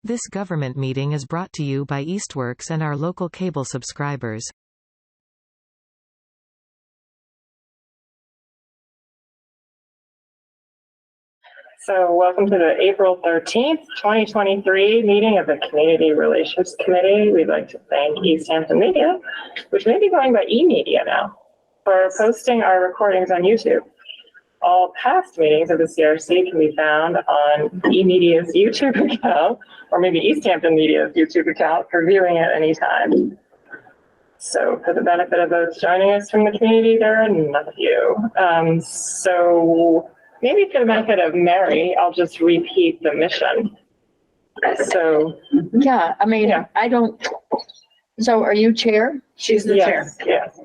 This government meeting is brought to you by Eastworks and our local cable subscribers. So welcome to the April 13th, 2023 meeting of the Community Relations Committee. We'd like to thank Easthampton Media, which may be going by eMedia now, for posting our recordings on YouTube. All past meetings of the CRC can be found on eMedia's YouTube account, or maybe Easthampton Media's YouTube account for viewing at any time. So for the benefit of those joining us from the community, there are none of you. So maybe for the benefit of Mary, I'll just repeat the mission. So yeah, I mean, yeah. I don't, so are you chair? She's the chair. Yes.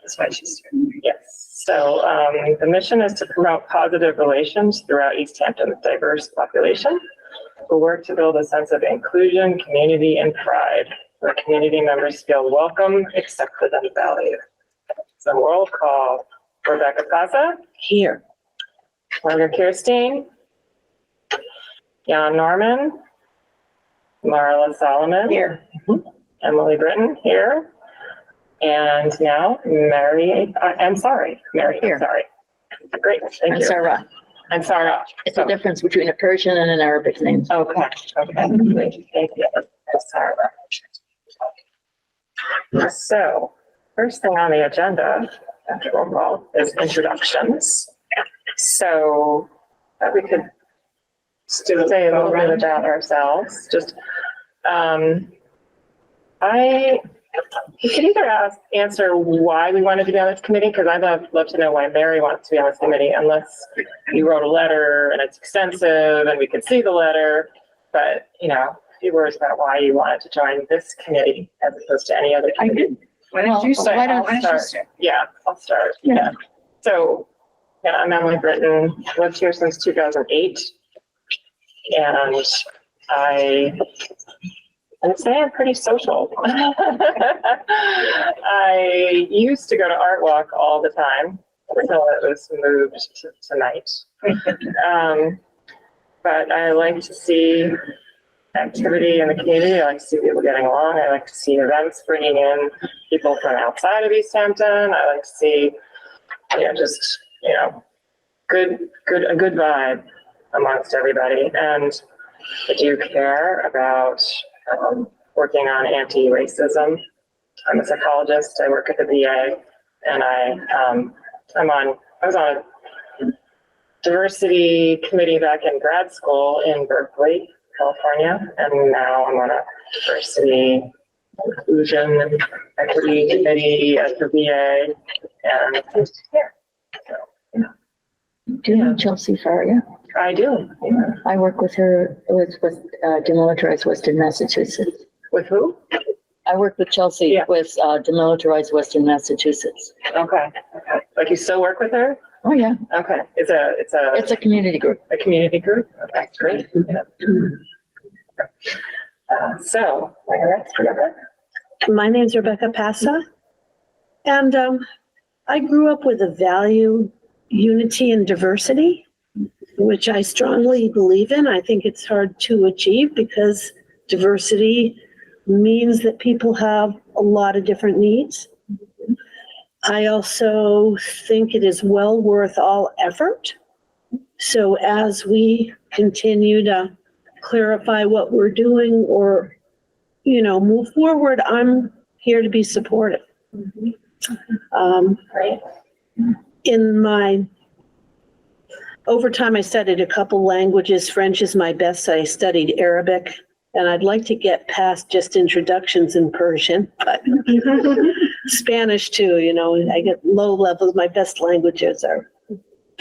That's why she's here. Yes. So the mission is to promote positive relations throughout Easthampton's diverse population. We'll work to build a sense of inclusion, community, and pride, where community members feel welcome, accepted, and valued. So roll call. Rebecca Plaza. Here. Margaret Kirstein. Jan Norman. Marla Solomon. Here. Emily Britton here. And now Mary, I'm sorry, Mary, Here. I'm sorry. Great, thank you. Sarah. I'm Sarah. It's a difference between a Persian and an Arabic name. Okay, great, thank you. Sarah. So, first thing on the agenda, after roll call, is introductions. So, we could say a little bit about ourselves. Just, you could either answer why we wanted to be on this committee, because I'd love to know why Mary wants to be on this committee, unless you wrote a letter and it's extensive and we could see the letter. But, you know, a few words about why you wanted to join this committee as opposed to any other committee. I did. Why don't you start? Yeah, I'll start. Yeah. So, yeah, I'm Emily Britton, lived here since 2008. And I'd say I'm pretty social. I used to go to Art Walk all the time until it was moved to tonight. But I like to see activity in the community. I like to see people getting along. I like to see events bringing in people from outside of Easthampton. I like to see, a good vibe amongst everybody. And I do care about working on anti-racism. I'm a psychologist. I work at the VA, and I was on a diversity committee back in grad school in Berkeley, California, and now I'm on a diversity, inclusion, and equity committee at the VA, and here. So, Do you know Chelsea Faria? I do. Yeah. I work with her with Demilitarized Western Massachusetts. With who? I work with Chelsea with Demilitarized Western Massachusetts. Okay. Like you still work with her? Oh yeah. Okay. It's a community group. A community group. Okay, great. Yeah. So, Rebecca. My name's Rebecca Passa, and I grew up with a value, unity, and diversity, which I strongly believe in. I think it's hard to achieve because diversity means that people have a lot of different needs. I also think it is well worth all effort. So as we continue to clarify what we're doing or, move forward, I'm here to be supportive. In my overtime, I studied a couple languages. French is my best. I studied Arabic, and I'd like to get past just introductions in Persian, but Spanish too, I get low levels. My best languages are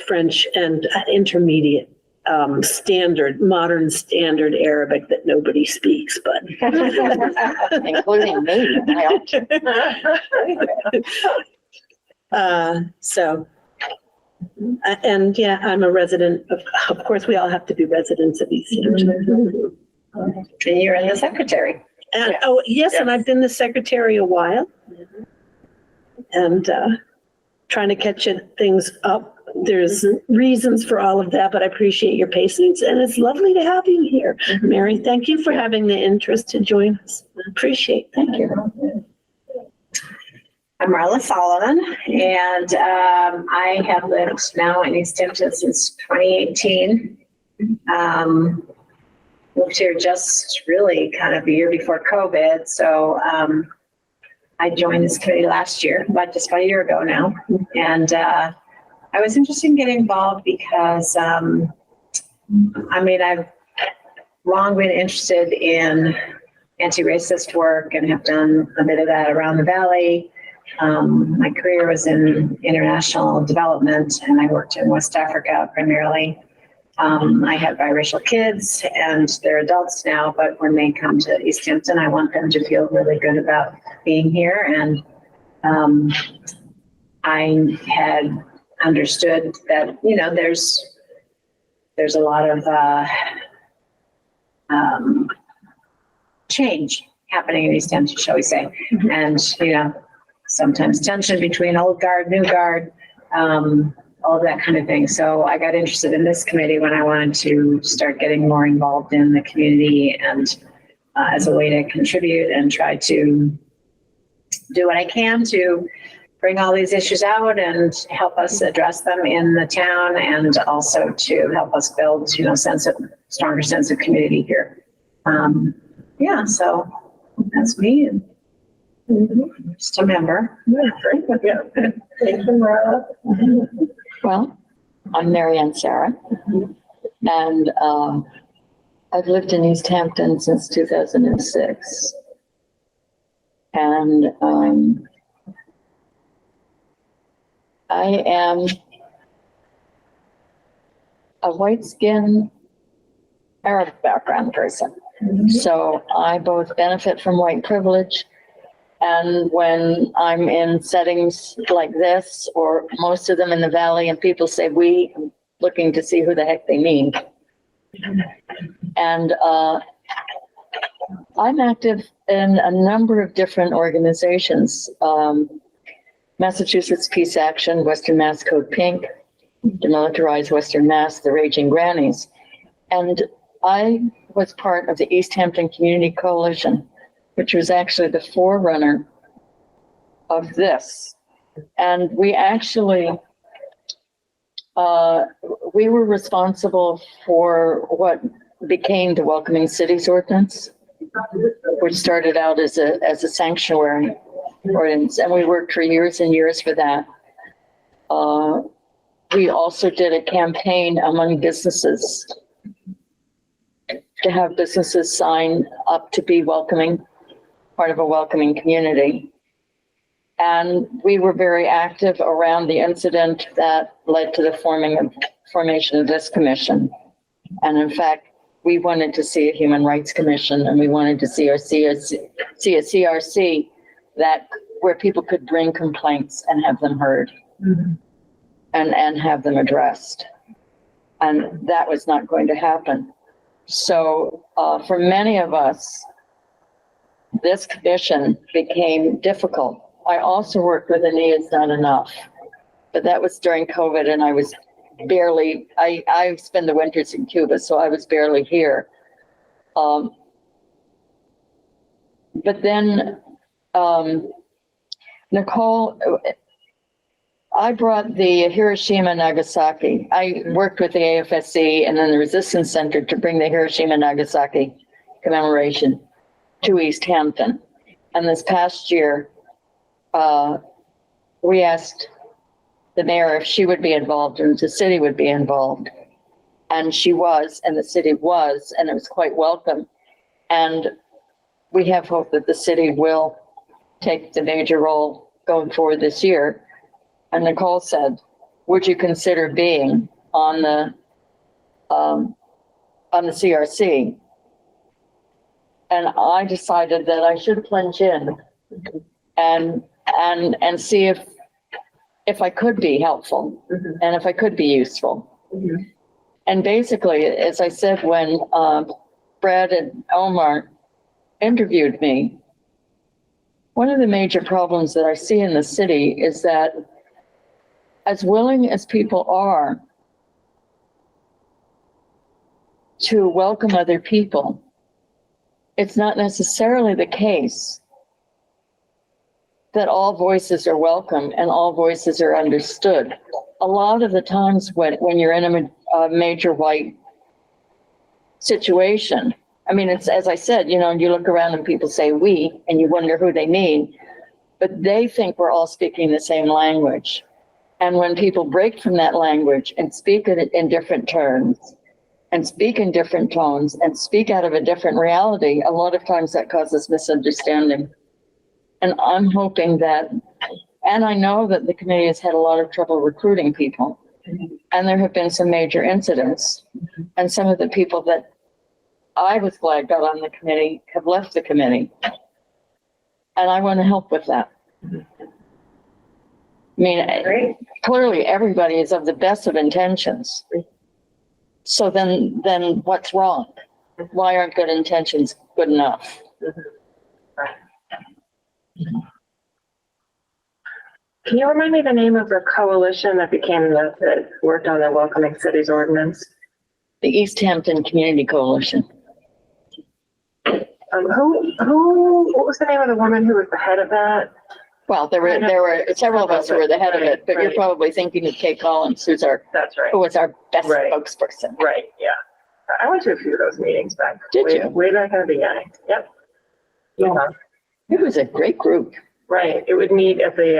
French and intermediate, modern standard Arabic that nobody speaks, but. Including me. I'm a resident of course, we all have to be residents of Easthampton. And you're in the secretary. And, yes, and I've been the secretary a while. And trying to catch things up. There's reasons for all of that, but I appreciate your patience, and it's lovely to have you here. Mary, thank you for having the interest to join us. Appreciate it. Thank you. I'm Marla Solomon, and I have lived now in Easthampton since 2018. Moved here just really kind of a year before COVID, so I joined this committee last year, just about a year ago now, and I was interested in getting involved because I've long been interested in anti-racist work and have done a bit of that around the Valley. My career was in international development, and I worked in West Africa primarily. I have biracial kids, and they're adults now, but when they come to Easthampton, I want them to feel really good about being here. And I had understood that, there's a lot of change happening in Easthampton, shall we say. And, sometimes tension between old guard, new guard, all of that kind of thing. So I got interested in this committee when I wanted to start getting more involved in the community and as a way to contribute and try to do what I can to bring all these issues out and help us address them in the town, and also to help us build, stronger sense of community here. So that's me. And just a member. Thank you, Marla. Well, I'm Mary Ann Sarah, and I've lived in Easthampton since 2006. And I am a white-skinned Arab background person. So I both benefit from white privilege, and when I'm in settings like this, or most of them in the Valley, and people say we, I'm looking to see who the heck they mean. And I'm active in a number of different organizations. Massachusetts Peace Action, Western Mass Code Pink, Demilitarize Western Mass, the Raging Grannies. And I was part of the Easthampton Community Coalition, which was actually the forerunner of this. And we actually, we were responsible for what became the Welcoming Cities Ordinance, which started out as a sanctuary ordinance, and we worked for years and years for that. We also did a campaign among businesses to have businesses sign up to be welcoming, part of a welcoming community. And we were very active around the incident that led to the formation of this commission. And in fact, we wanted to see a Human Rights Commission, and we wanted to see a CRC where people could bring complaints and have them heard, and have them addressed. And that was not going to happen. So for many of us, this commission became difficult. I also worked with It's Not Enough, but that was during COVID, and I was barely, I spend the winters in Cuba, so I was barely here. But then Nicole, I brought the Hiroshima Nagasaki. I worked with the AFSC and then the Resistance Center to bring the Hiroshima Nagasaki commemoration to Easthampton. And this past year, we asked the mayor if she would be involved and the city would be involved. And she was, and the city was, and it was quite welcome. And we have hope that the city will take the major role going forward this year. And Nicole said, would you consider being on the CRC? And I decided that I should plunge in and see if I could be helpful, and if I could be useful. And basically, as I said, when Brad and Omar interviewed me, one of the major problems that I see in the city is that as willing as people are to welcome other people, it's not necessarily the case that all voices are welcome and all voices are understood. A lot of the times when you're in a major white situation, I mean, it's, as I said, you know, you look around and people say we, and you wonder who they mean, but they think we're all speaking the same language. And when people break from that language and speak it in different terms, and speak in different tones, and speak out of a different reality, a lot of times that causes misunderstanding. And I'm hoping that, and I know that the committee has had a lot of trouble recruiting people, and there have been some major incidents, and some of the people that I was glad got on the committee have left the committee. And I want to help with that. I mean, clearly everybody is of the best of intentions. So then what's wrong? Why aren't good intentions good enough? Can you remind me the name of the coalition that that worked on the Welcoming Cities Ordinance? The Easthampton Community Coalition. What was the name of the woman who was the head of that? Well, there were several of us who were the head of it, but you're probably thinking of Kay Collins, That's right. who was our best Right. spokesperson. Right, yeah. I went to a few of those meetings back. Did you? Way back in the beginning. Yep. Yeah. It was a great group Right. It would meet at the,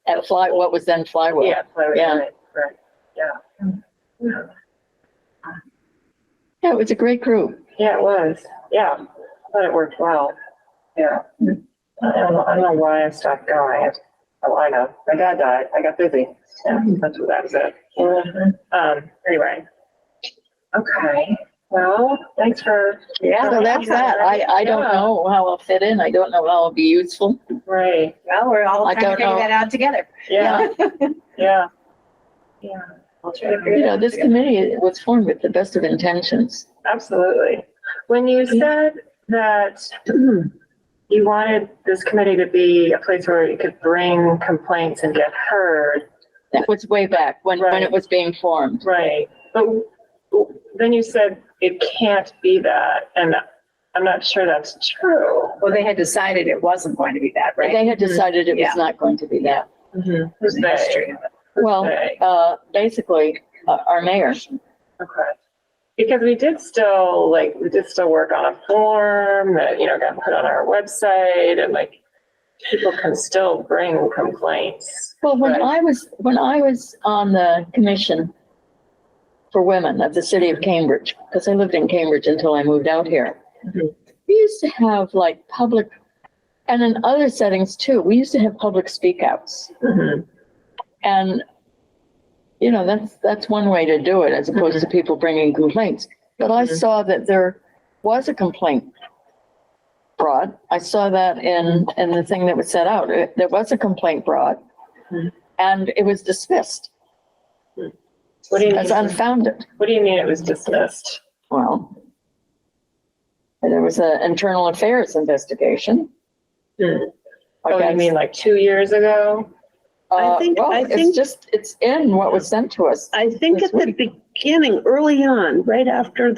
at what was then Flywell. yeah. Yeah. Right. Yeah. Yeah, it was a great group. Yeah, it was. Yeah. I thought it worked well. Yeah. I don't know why I stopped going. I know. My dad died. I got busy. Yeah, that was it. Anyway. Okay. Well, thanks for. Yeah, so that's that. I don't know how I'll fit in. I don't know how I'll be useful. Right. Well, we're all I trying to don't figure know. that out together. Yeah. Yeah. Yeah. I'll try to figure You it know, out this together. committee was formed with the best of intentions. Absolutely. When you said that you wanted this committee to be a place where you could bring complaints and get heard. That was way back when it was being formed. Right. But then you said it can't be that. And I'm not sure that's true. Well, they had decided it wasn't going to be that, right? They had decided it Yeah. was not going to be that. Who's The they? history of it. Well, basically, our mayor. Okay. Because we did still work on a form that, got put on our website, and people can still bring complaints. Well, when Right. I was on the commission for women of the city of Cambridge, because I lived in Cambridge until I moved out here, Mhm. we used to have public, and in other settings too, we used to have public speak outs. Mhm. And, that's one way to do it as opposed to people bringing complaints. But I saw that there was a complaint brought. I saw that in the thing that was set out. There was a complaint brought and it was dismissed What do you as mean? unfounded. What do you mean it was dismissed? Well, there was an internal affairs investigation. Oh, you mean 2 years ago? I think- It's in what was sent to us. I think This at the beginning, early on, right after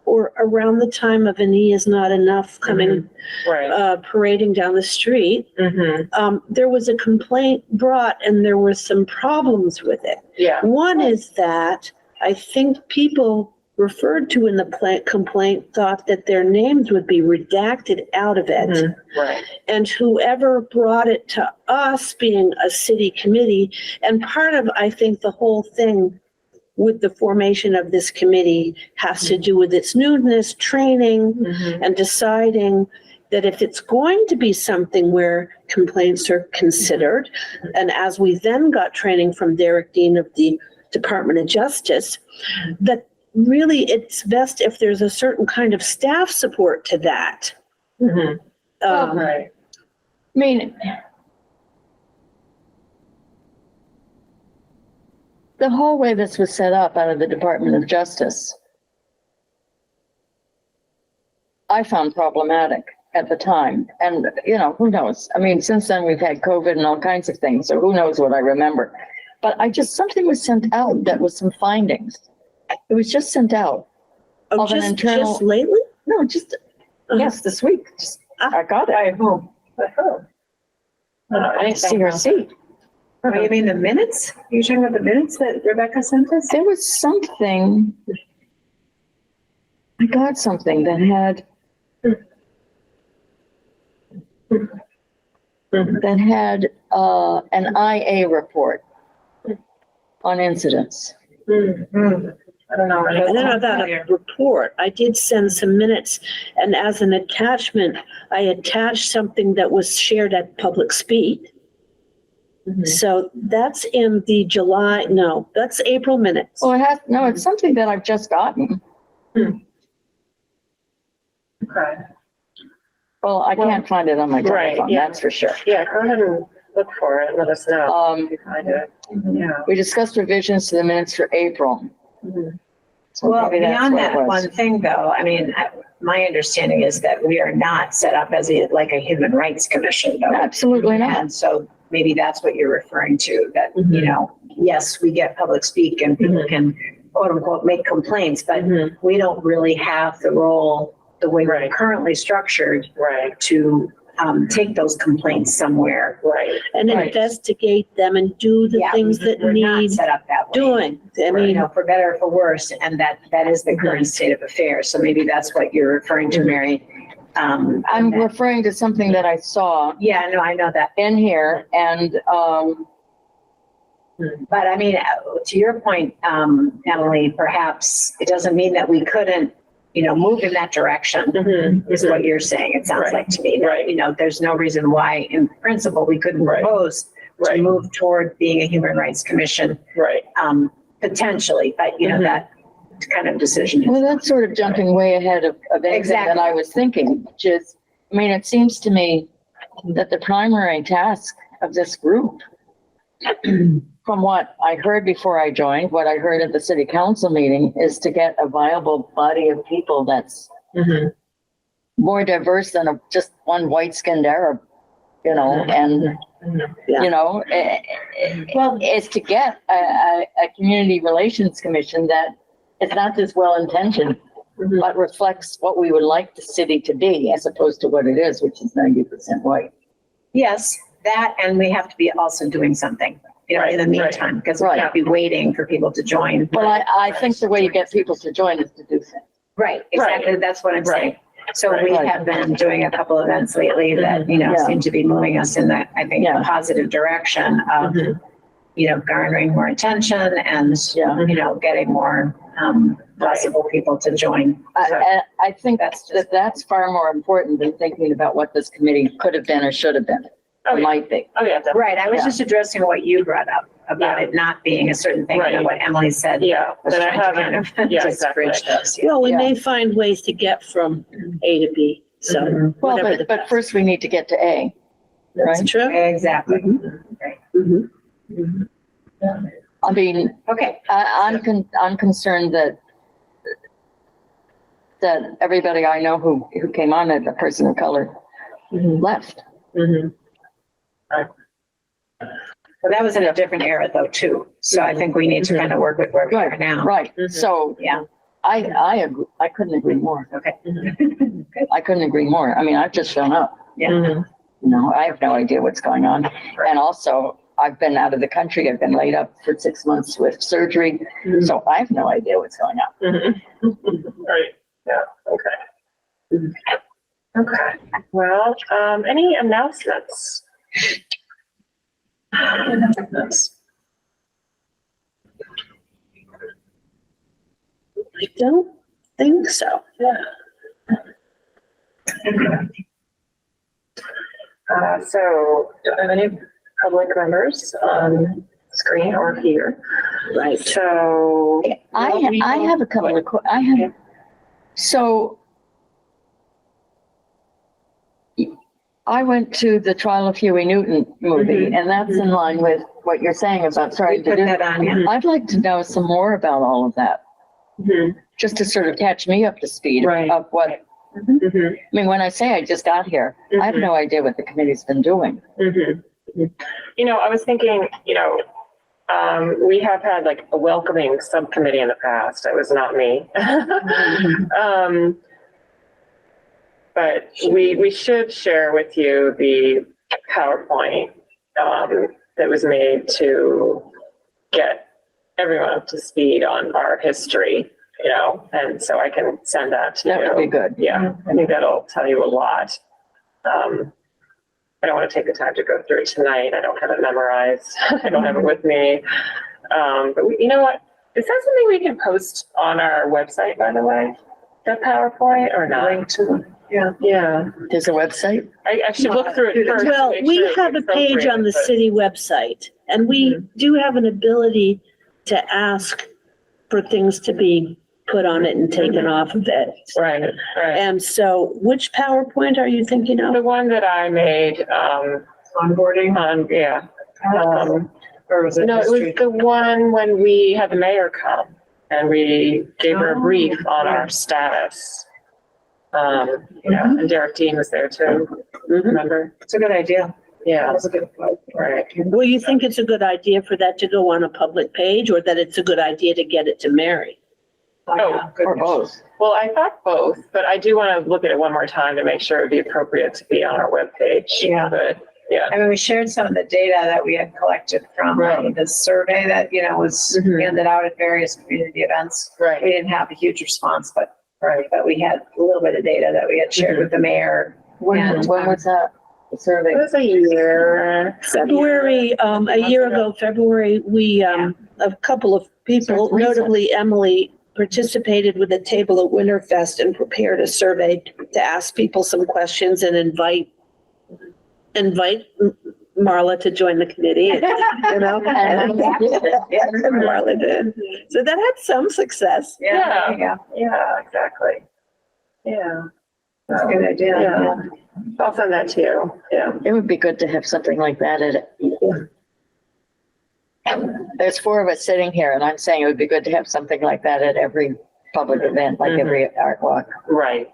or around the time of "an E is not enough" coming, Right. parading down the street, Mm-hmm. there was a complaint brought and there were some problems with it. Yeah. One is that I think people referred to in the complaint thought that their names would be redacted out of it. Mhm. Right. And whoever brought it to us, being a city committee, and part of, I think, the whole thing with the formation of this committee has to do with its newness, training, Mhm. and deciding that if it's going to be something where complaints are considered, and as we then got training from Derek Dean of the Department of Justice, that really it's best if there's a certain kind of staff support to that. Mhm. Right. I mean, the whole way this was set up out of the Department of Justice, I found problematic. at the time. And, you know, who knows? I mean, since then we've had COVID and all kinds of things, so who knows what I remember. But something was sent out that was some findings. It was just sent out. Oh, Of an internal- just lately? No, just, yes, this week. I got it. By whom? CRC. Oh, you mean the minutes? You're talking about the minutes that Rebecca sent us? There was something, I got something that had, an IA report on incidents. I don't know. I don't know about a report. I did send some minutes, and as an attachment, I attached something that was shared at public speed. So that's in the that's April minutes. Well, it's something that I've just gotten. Okay. Well, I can't find it on my Right, telephone, yeah. that's for sure. Yeah, go ahead and look for it and let us know if you find it. Yeah. We discussed revisions to the minutes for April. So Well, maybe that's beyond what it that was. one thing though, I mean, my understanding is that we are not set up as like a human rights commission though. Absolutely not. And so maybe that's what you're referring to, that, you know, yes, we get public speak and people can quote unquote make complaints, but we don't really have the role, the way we're currently structured, Right, to take those complaints somewhere. right. And Right. investigate them and do the Yeah, things that we're not need set up that way. doing. I You mean, know, for better or for worse, and that is the current state of affairs. So maybe that's what you're referring to, Mary. I'm referring to something that I saw Yeah, no, I know that. in here and, But I mean, to your point, Emily, perhaps it doesn't mean that we couldn't, you know, move in that direction, is what you're saying. It sounds Right. like to me. That, Right. you know, there's no reason why, in principle, we couldn't Right. propose to Right. move toward being a human rights commission, Right. potentially, but you know, that kind of decision. well, that's sort of jumping way ahead of anything Exactly. that I was thinking, which is, I mean, it seems to me that the primary task of this group, from what I heard before I joined, what I heard at the city council meeting, is to get a viable body of people that's more diverse than just one white-skinned Arab, you know, and, Yeah. you know, Well, is to get a community relations commission that is not just well-intentioned, but reflects what we would like the city to be, as opposed to what it is, which is 90% white. yes, that, and we have to be also doing something, you know, in the Right, right. meantime, because we Right. can't be waiting for people to join. Well, I think the way you get people to join is to do things. Right, exactly. That's what I'm saying. So we Right. have been doing a couple events lately that, you know, Yeah. seem to be moving us in that, I think, Yeah. positive direction of, you know, garnering more attention and, Yeah. you know, getting more possible people to join. I think that's far more important than thinking about what this committee could have been or should have been, Oh, or yeah. might be. Oh, yeah, definitely. Right, I was Yeah. just addressing what you brought up about Yeah. it not being a certain thing, and Right. what Emily said. Yeah, was then I trying to kind haven't, of yeah, just exactly. bridge those, yeah. Well, we Yeah. may find ways to get from A to B, so. Well, whatever the but best. first we need to get to A, That's right? true. Exactly. I mean, Okay, I'm concerned that everybody I know who came on as a person of color left. well, that was in a different era though, too. So I think we need to kind of work with where we are now. Right, so Yeah, I agree, I couldn't agree more. okay. I couldn't agree more. I mean, I've just shown up, Yeah. you know, I have no idea what's going on. And also, I've been out of the country, I've been laid up for 6 months with surgery, so I have no idea what's going on. Right, yeah, okay. Okay, well, any announcements? I don't think so. So don't have any public members on screen or here. Right. So. I have a couple of, so I went to the Trial of Huey Newton movie, and that's in line with what you're saying about We starting to put do. that on, yeah. I'd like to know some more about all of that, just to sort of catch me up to speed Right. of what Mhm. I mean, when I say I just got here, I have no idea what the committee's been doing. Mhm. You know, I was thinking, we have had like a welcoming subcommittee in the past. It was not me. But we should share with you the PowerPoint that was made to get everyone up to speed on our history, and so I can send that to you. That would be good. Yeah, I think that'll tell you a lot. I don't want to take the time to go through it tonight. I don't have it memorized. I don't have it with me. But you know what? Is that something we can post on our website, by the way? The PowerPoint or not? Link to, Yeah. There's a website? I should look through it first. to Well, make we sure have a it's page on the appropriate, city website, and we do have an ability to ask for things to be put on it and taken off of it. but- Right. And so which PowerPoint are you thinking The of? one that I made, onboarding, yeah. or was it No, it was history? the one when we had the mayor come and we gave her a brief on our status. And Derek Dean was there too, remember? It's a good idea. Yeah, That was a good point. right. Well, you think it's a good idea for that to go on a public page, or that it's a good idea to get it to Mary? Yeah, good. Or both? Well, I thought both, but I do want to look at it one more time to make sure it'd be appropriate to be on our webpage. Yeah. But, yeah. I mean, we shared some of the data that we had collected from Right. the survey that, was Mhm. handed out at various community events. Right. We didn't have a huge response, but Right. we had a little bit of data that we had shared with the mayor. When And, was that? The survey? It was a year. February, a year ago, February, we, a couple of people, So it's recent. notably Emily, participated with a table at Winterfest and prepared a survey to ask people some questions and invite Marla to join the committee, And Marla did. So that had some success. yeah, Yeah, exactly. Yeah. that's a good idea. Yeah. I'll send that to you. Yeah. It would be good to have something like that there's four of us sitting here, and I'm saying it would be good to have something like that at every public event, like every art walk. Right.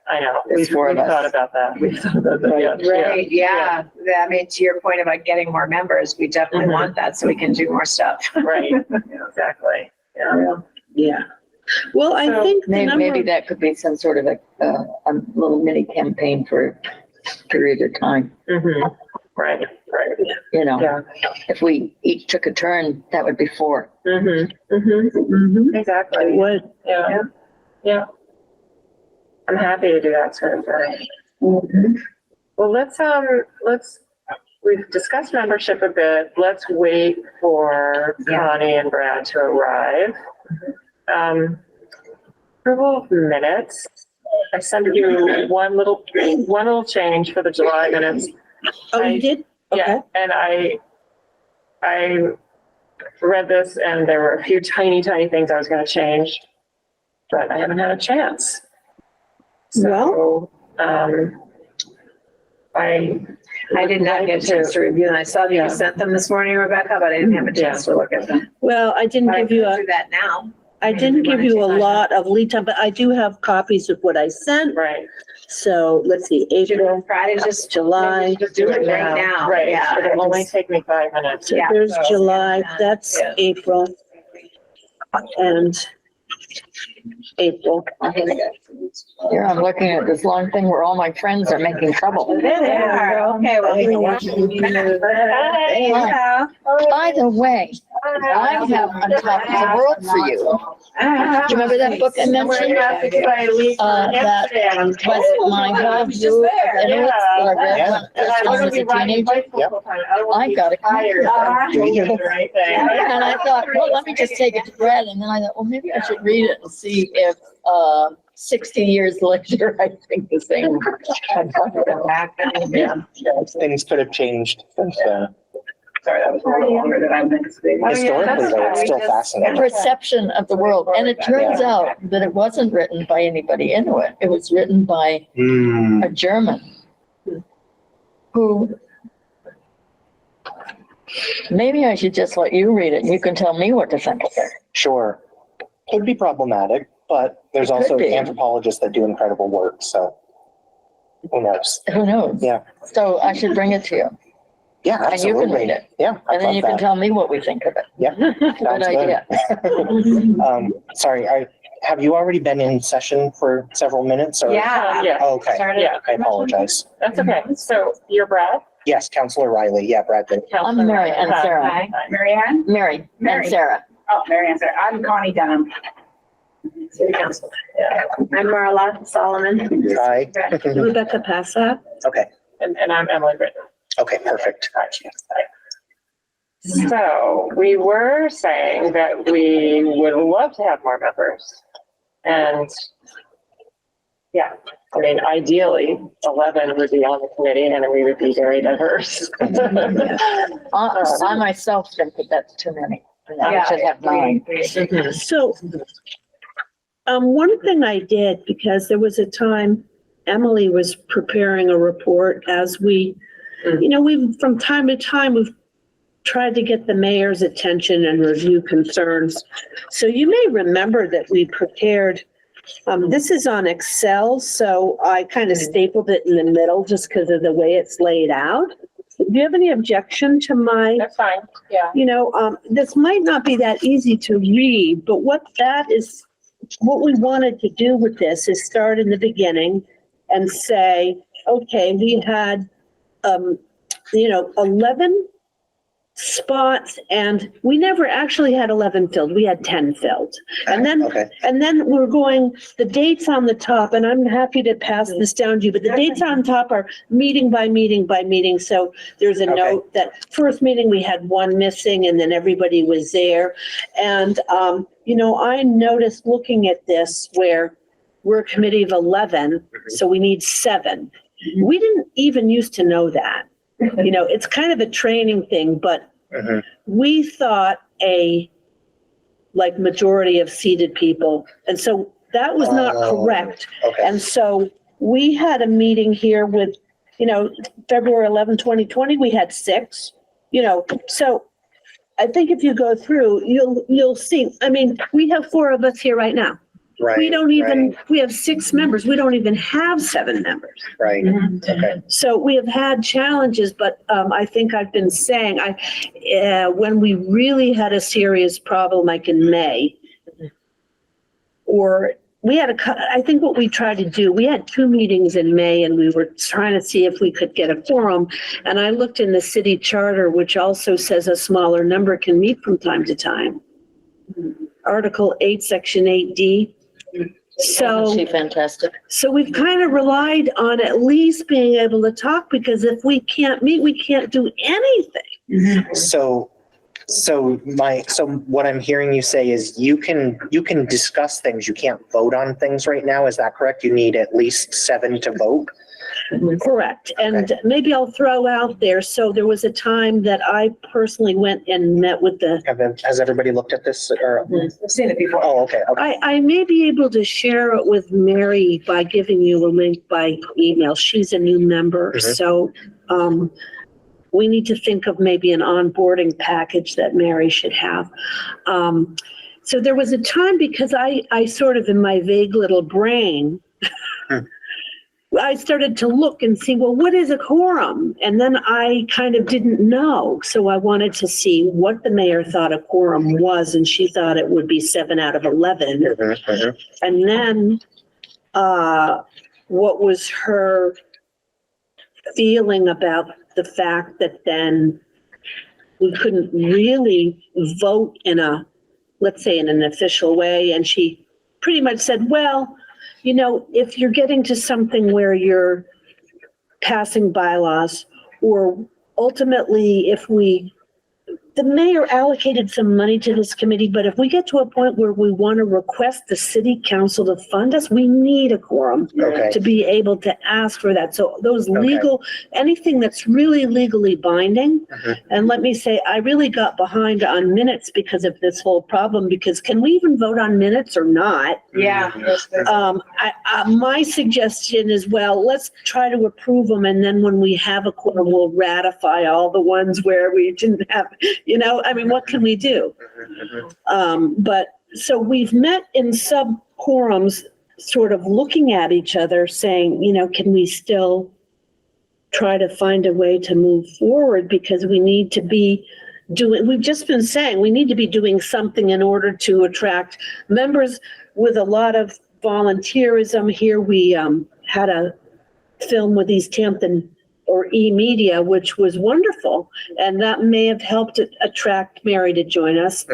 I know. There's four of We've us. thought about that. We've thought about that. Yeah. Right, yeah. I mean, to your point about getting more members, we definitely Mhm. want that so we can do more stuff. Right. Exactly. Yeah. Yeah. Well, I So think the Maybe number, that could be some sort of a little mini campaign for a period of time. Mhm. Right. Yeah. If we each took a turn, that would be 4. Mhm. Mhm. It Exactly. would. Yeah. I'm happy to do that sort of thing. Well, we've discussed membership a bit. Let's wait for Connie and Brad to arrive. Approval of minutes. I sent you one little change for the July minutes. Oh, you did? Yeah, Okay. and I read this and there were a few tiny things I was going to change, but I haven't had a chance. So, I did not get a chance to review them. I saw that you sent them this morning, Rebecca, but I didn't have a chance to look at them. Well, I didn't But I give you can a, do that now. I didn't give you a lot of lead time, but I do have copies of what I sent. right. So let's see, April, Friday, just July. Just do it right now. Right, Yeah. it'll only take me 5 minutes. So Yeah. there's July, that's Yeah. April. And April. Here, I'm looking at this long thing where all my friends are making trouble. There they are. Okay, well. By the way, I have On Top of the World for you. Do you remember that book I mentioned? That was my whole view of Inuits that I read Yeah. when I was a teenager. I got a copy of Right thing. And I thought, well, let me just take it to Brad. And then I thought, well, maybe I should read it and see if 60 years later, I think the same. Yeah, things could have changed since Sorry, that was a little longer than I meant to be. historically, though, it's still fascinating. Perception of the world. And it turns out that it wasn't written by anybody Inuit. It was written by Hmm. a German who, maybe I should just let you read it. You can tell me what to think of it. Sure. Could be problematic. but there's It could also be. anthropologists that do incredible work, so who knows? Who knows? Yeah. So I should bring it to you, Yeah, and you absolutely. can read it, Yeah. I'd and then love you can that. tell me what we think of it. Yeah. Good Sounds idea. Sorry, have you already been in session for several minutes or? Yeah. Yeah, Oh, okay, Started. yeah, I apologize. that's okay. So you're Brad? Yes, Counselor Riley. Yeah, Bradley. I'm Mary and Sarah. Hi, Mary Ann. Mary and Mary. Sarah. Oh, Mary Ann, sorry. I'm Connie Dunham. City Council. Yeah. I'm Marla Solomon. Hi. Rebecca Passa. Okay, And I'm Emily Britton. okay, perfect. So we were saying that we would love to have more members. And yeah, I mean, ideally, 11 would be on the committee and we would be very diverse. I myself think that that's too many. I should have 9. So, one thing I did, because there was a time Emily was preparing a report as we, we've, from time to time, we've tried to get the mayor's attention and review concerns. So you may remember that we prepared, this is on Excel, so I kind of stapled it in the middle just because of the way it's laid out. Do you have any objection to my? That's fine, yeah. This might not be that easy to read, but what we wanted to do with this is start in the beginning and say, okay, we had, 11 spots and we never actually had 11 filled. We had 10 filled. And then, Okay. and then we're going, the dates on the top, and I'm happy to pass this down to you, but the dates on top are meeting by meeting by meeting. So there's a Okay. note that first meeting we had 1 missing and then everybody was there. And, I noticed looking at this where we're a committee of 11, so we need 7. We didn't even used to know that. It's kind of a training thing, but Mhm. we thought majority of seated people. And so that was not Oh. correct. Okay. And so we had a meeting here with, February 11, 2020, we had 6, so I think if you go through, you'll see, we have 4 of us here right now. Right. We don't even, we have 6 members. We don't even have 7 members. Right. Okay. So we have had challenges, but I think I've been saying, when we really had a serious problem, like in May, or we had I think what we tried to do, we had 2 meetings in May and we were trying to see if we could get a quorum. And I looked in the city charter, which also says a smaller number can meet from time to time. Article 8, Section 8D. Isn't she fantastic? So we've kind of relied on at least being able to talk, because if we can't meet, we can't do anything. So what I'm hearing you say is you can discuss things. You can't vote on things right now. Is that correct? You need at least 7 to vote? Correct. And maybe I'll throw out there. So there was a time that I personally went and met with Has everybody looked at this or? I've seen it before. Oh, okay. Okay. I may be able to share it with Mary by giving you a link by email. She's a new member. Mhm. So, we need to think of maybe an onboarding package that Mary should have. So there was a time, because I sort of in my vague little brain, I started to look and see, well, what is a quorum? And then I kind of didn't know. So I wanted to see what the mayor thought a quorum was, and she thought it would be 7 out of 11. Mhm, mhm. And then what was her feeling about the fact that then we couldn't really vote in let's say in an official way. And she pretty much said, well, if you're getting to something where you're passing bylaws, or ultimately the mayor allocated some money to this committee, but if we get to a point where we want to request the city council to fund us, we need a quorum Okay. to be able to ask for that. So those Okay. anything that's really legally binding. Mhm. And let me say, I really got behind on minutes because of this whole problem, because can we even vote on minutes or not? Yeah. My suggestion is, well, let's try to approve them. And then when we have a quorum, we'll ratify all the ones where we didn't have, what can we do? Mhm, mhm. But so we've met in quorums sort of looking at each other saying, can we still try to find a way to move forward? Because we need to be we've just been saying, we need to be doing something in order to attract members with a lot of volunteerism. Here we had a film with Easthampton or E-Media, which was wonderful. And that may have helped attract Mary to join us.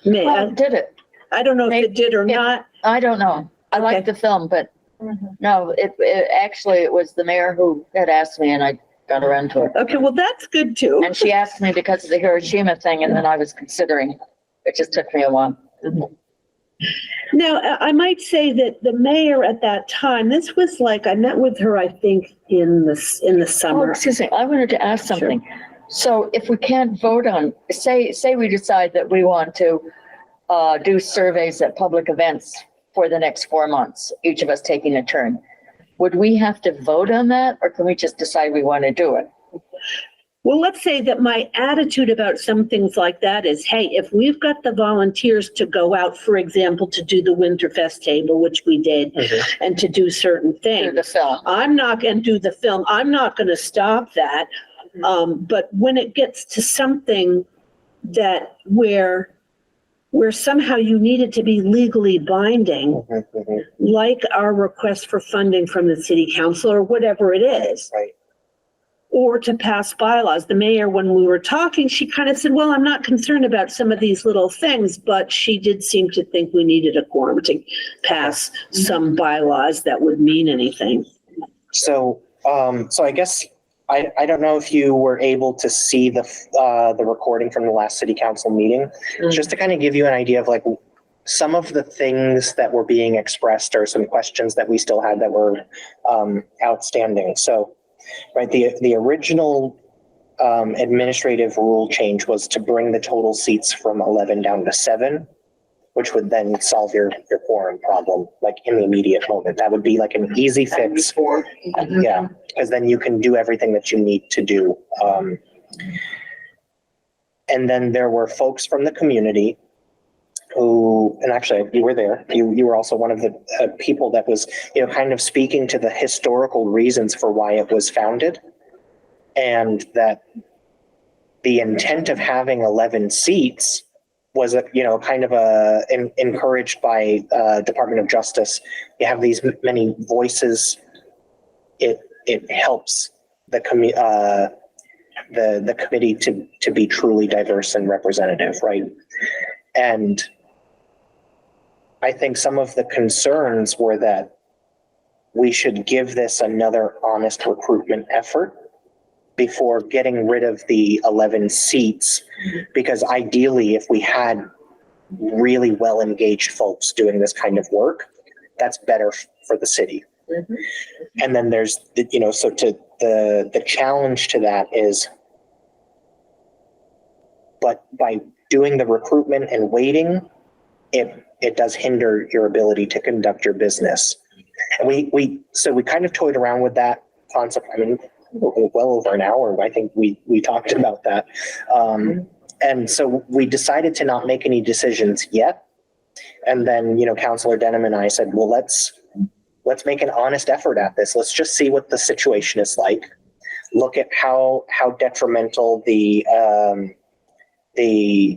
Well, did it? I don't know if it did or not. I don't know. I like the film, but no, it was the mayor who had asked me and I got around to it. Okay, well, that's good too. And she asked me because of the Hiroshima thing and then I was considering. It just took me a while. Now, I might say that the mayor at that time, this was like, I met with her, I think, in the Oh, summer. excuse me, I wanted to ask something. So if we can't vote on, say we decide that we want to do surveys at public events for the next 4 months, each of us taking a turn, would we have to vote on that or can we just decide we want to do it? Well, let's say that my attitude about some things like that is, hey, if we've got the volunteers to go out, for example, to do the Winterfest table, which we did, and to do certain Do things. the film. I'm not going to do the film. I'm not going to stop that. But when it gets to something that where somehow you need it to be legally binding, like our request for funding from the city council or whatever it is. Right. Or to pass bylaws. The mayor, when we were talking, she kind of said, well, I'm not concerned about some of these little things, but she did seem to think we needed a quorum to pass some bylaws that would mean anything. So I guess, I don't know if you were able to see the recording from the last city council meeting, just to kind of give you an idea of like some of the things that were being expressed or some questions that we still had that were outstanding. So, right, the original administrative rule change was to bring the total seats from 11 down to 7, which would then solve your quorum problem, like in the immediate moment. That would be like an easy fix. Yeah, because then you can do everything that you need to do. And then there were folks from the community who, and actually you were there, you were also one of the people that was, kind of speaking to the historical reasons for why it was founded. And that the intent of having 11 seats was, encouraged by Department of Justice. You have these many voices. It helps the committee to be truly diverse and representative, right? And I think some of the concerns were that we should give this another honest recruitment effort before getting rid of the 11 seats, because ideally, if we had really well-engaged folks doing this kind of work, that's better for the city. And then there's, the challenge to that is, but by doing the recruitment and waiting, it does hinder your ability to conduct your business. And we kind of toyed around with that concept. I mean, well over an hour, I think we talked about that. And so we decided to not make any decisions yet. And then, Councillor Denham and I said, well, let's make an honest effort at this. Let's just see what the situation is like. Look at how detrimental the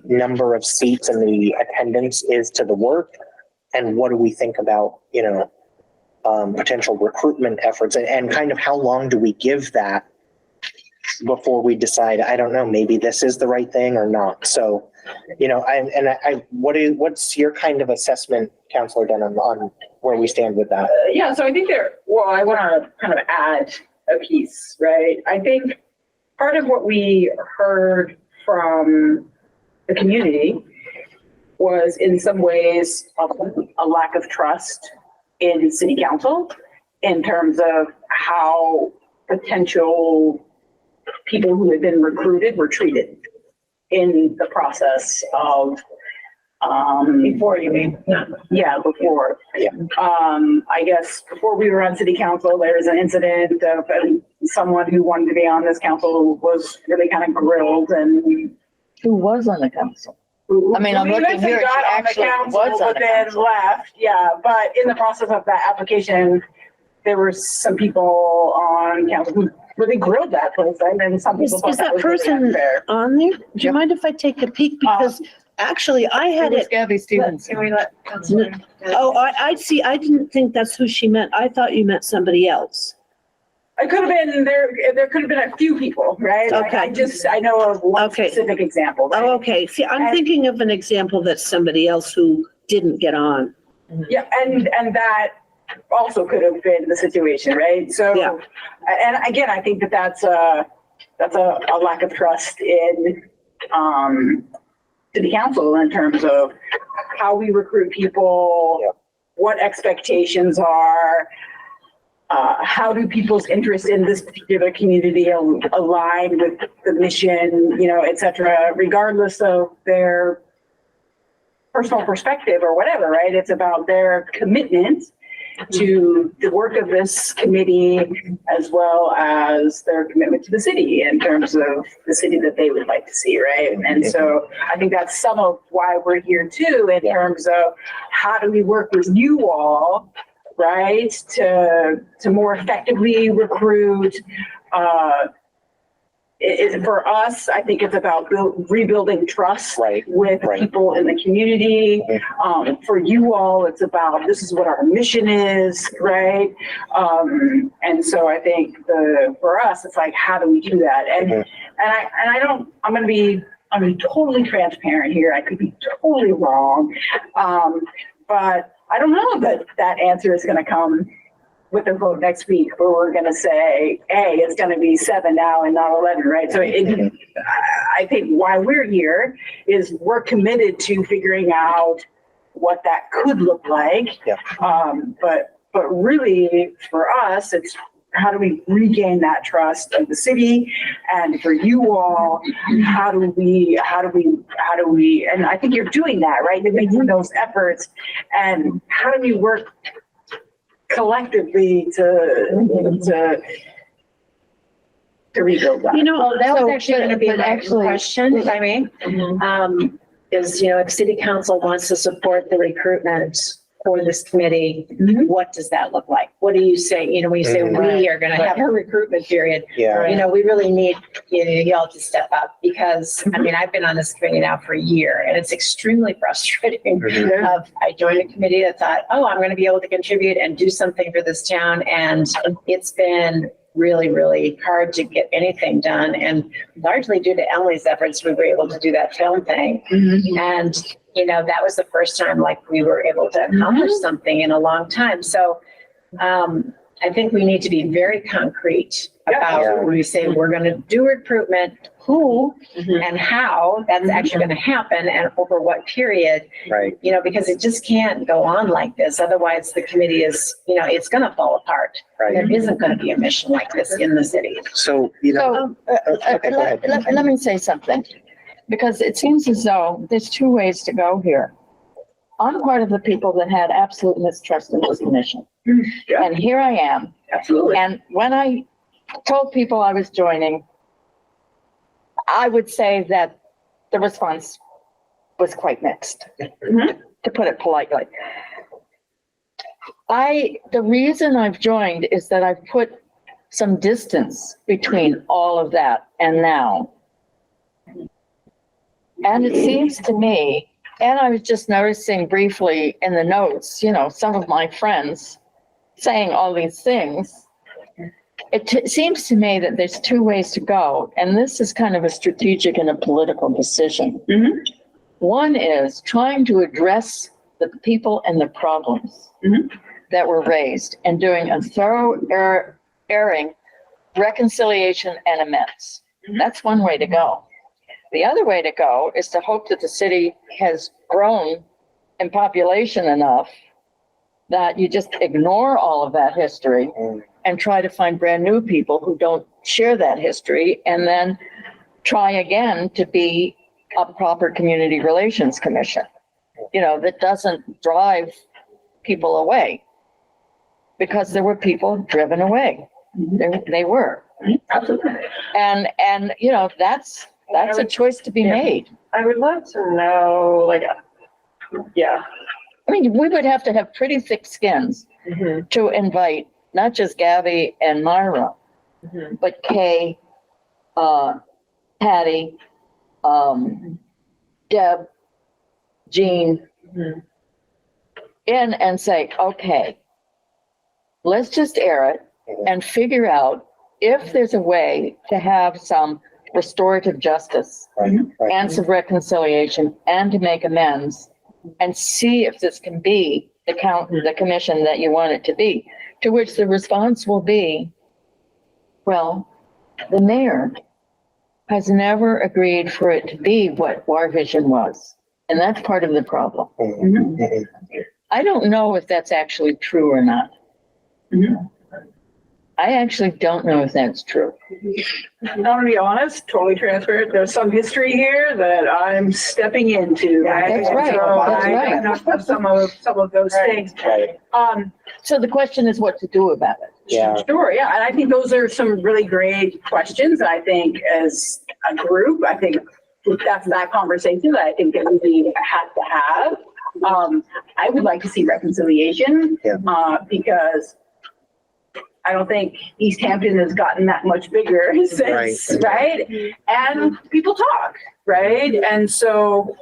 number of seats and the attendance is to the work, and what do we think about potential recruitment efforts, and kind of how long do we give that before we decide, I don't know, maybe this is the right thing or not. So what's your kind of assessment, Councillor Denham, on where we stand with that? Yeah, so I think I want to kind of add a piece, right? I think part of what we heard from the community was in some ways a lack of trust in city council in terms of how potential people who had been recruited were treated in the process of before, you mean? Yeah, before. Yeah. I guess before we were on city council, there was an incident of someone who wanted to be on this council was really kind of grilled and Who was on the council? I mean, I'm who looking eventually here, got she on the actually council, was on but the then council. left, yeah, but in the process of that application, there were some people on council who really grilled that person, and then some people Is thought that that was really person unfair. on there? Do you Yep. mind if I take a peek? Because actually I had It was it. Gabby Stevenson. Can we let Councilor? Oh, I see. I didn't think that's who she meant. I thought you meant somebody else. It could have been, there could have been a few people, right? Like, Okay. I know of one Okay. specific example. right? Oh, okay. See, I'm And- thinking of an example that's somebody else who didn't get on. Yeah, and that also could have been the situation, right? So, Yeah. and again, I think that's a lack of trust in, city council in terms of how we recruit people, what expectations are, how do people's interests in this particular community align with the mission, et cetera, regardless of their personal perspective or whatever, right? It's about their commitment to the work of this committee as well as their commitment to the city in terms of the city that they would like to see, right? And so I think that's some of why we're here too, in terms of how do we work with you all, right? To more effectively recruit, for us, I think it's about rebuilding trust with people in the community. For you all, it's about, this is what our mission is, right? And so I think for us, it's like, how do we do that? And I'm going to be totally transparent here. I could be totally wrong. But I don't know that answer is going to come with the vote next week, where we're going to say, hey, it's going to be 7 now and not 11, right? So I think why we're here is we're committed to figuring out what that could look like. Yeah. But really for us, it's how do we regain that trust of the city? And for you all, how do we, and I think you're doing that, right? You're making those efforts, and how do we work collectively to rebuild that? Well, that was actually going to be but my actually- question, if I may. Is, if city council wants to support the recruitment for this committee, what does that look like? What do you say, when you say we are going to have a recruitment period? Yeah. We really need, y'all to step up, because, I've been on this committee now for a year, and it's extremely frustrating. I joined a committee that thought, I'm going to be able to contribute and do something for this town, and it's been really, really hard to get anything done. And largely due to Emily's efforts, we were able to do that film thing. And, that was the first time we were able to accomplish something in a long time. So I think we need to be very concrete about when we say we're going to do recruitment, who and how that's actually going to happen, and over what period, Right. Because it just can't go on like this. Otherwise the committee is, it's going to fall apart. Right. There isn't going to be a mission like this in the city. So, okay, go ahead. Let me say something, because it seems as though there's two ways to go here. I'm part of the people that had absolute mistrust in this commission. Yeah. And here I am. Absolutely. And when I told people I was joining, I would say that the response was quite mixed, to put it politely. The reason I've joined is that I've put some distance between all of that and now. And it seems to me, and I was just noticing briefly in the notes, some of my friends saying all these things. It seems to me that there's two ways to go, and this is kind of a strategic and a political decision. One is trying to address the people and the problems that were raised, and doing a thorough airing, reconciliation, and amends. That's one way to go. The other way to go is to hope that the city has grown in population enough that you just ignore all of that history and try to find brand new people who don't share that history, and then try again to be a proper community relations commission, that doesn't drive people away, because there were people driven away. They were. Absolutely. And that's That's a choice to be made. I would love to know, like, yeah. I mean, we would have to have pretty thick skins to invite not just Gabby and Myra, but Kay, Patty, Deb, Jean, in and say, okay, let's just air it and figure out if there's a way to have some restorative justice and some reconciliation and to make amends and see if this can be the commission that you want it to be, to which the response will be, well, the mayor has never agreed for it to be what our vision was. And that's part of the problem. I don't know if that's actually true or not. I actually don't know if that's true. I'm gonna be honest, totally transparent. There's some history here that I'm stepping into. Right? That's right. So That's I right. know some of those things. Right. So the question is what to do about it. Yeah. Sure, yeah, and I think those are some really great questions. I think as a group, I think that's that conversation that I think that we have to have. I would like to see reconciliation, because I don't think Easthampton has gotten that much bigger since, right? And people talk, right? And so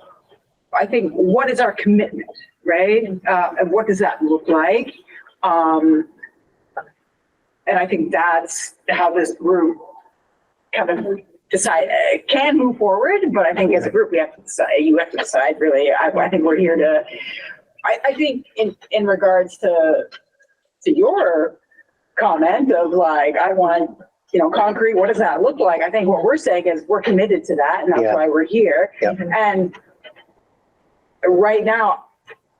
I think, what is our commitment, right? And what does that look like? And I think that's how this group kind of can move forward, but I think as a group, we have to decide, you have to decide really. I think we're here to, I think in regards to your comment of like, I want, concrete, what does that look like? I think what we're saying is we're committed to that, and that's why we're here. And right now,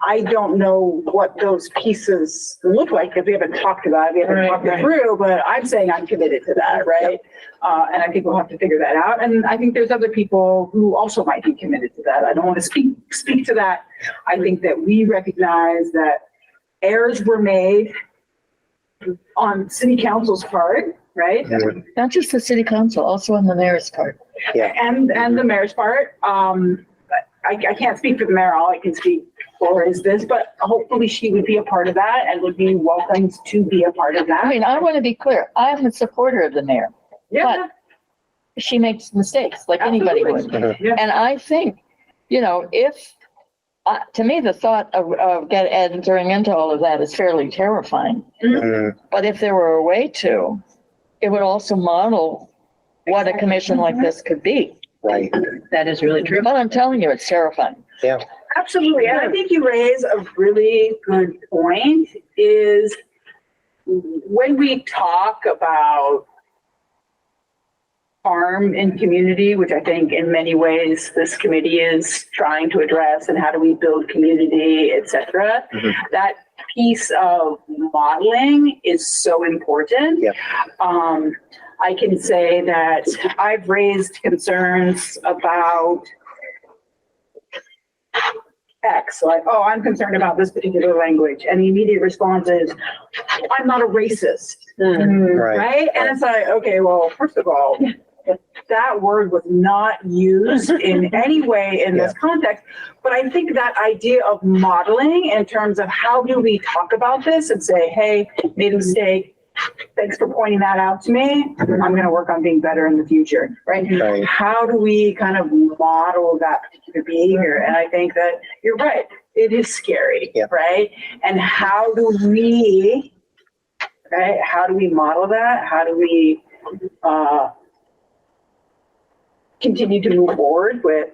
I don't know what those pieces look like because we haven't talked about it, we haven't talked it through, but I'm saying I'm committed to that, right? And I think we'll have to figure that out. And I think there's other people who also might be committed to that. I don't want to speak to that. I think that we recognize that errors were made on city council's part, right? Not just the city council, also on the mayor's part. And the mayor's part. I can't speak for the mayor. All I can speak for is this, but hopefully she would be a part of that and would be welcomed to be a part of that. I mean, I want to be clear. I'm a supporter of the mayor. Yeah. But she makes mistakes like anybody would. And I think, if, to me, the thought of entering into all of that is fairly terrifying. But if there were a way to, it would also model what a commission like this could be. Right. That is really true. But I'm telling you, it's terrifying. Yeah. Absolutely. And I think you raise a really good point is when we talk about harm in community, which I think in many ways this committee is trying to address, and how do we build community, et cetera, that piece of modeling is so important. I can say that I've raised concerns about X, like, oh, I'm concerned about this particular language. And the immediate response is, I'm not a racist, right? And it's like, okay, well, first of all, that word was not used in any way in this context. But I think that idea of modeling in terms of how do we talk about this and say, hey, made a mistake. Thanks for pointing that out to me. I'm going to work on being better in the future, right? How do we kind of model that particular behavior? And I think that you're right. It is scary, right? And how do we model that? How do we continue to move forward with,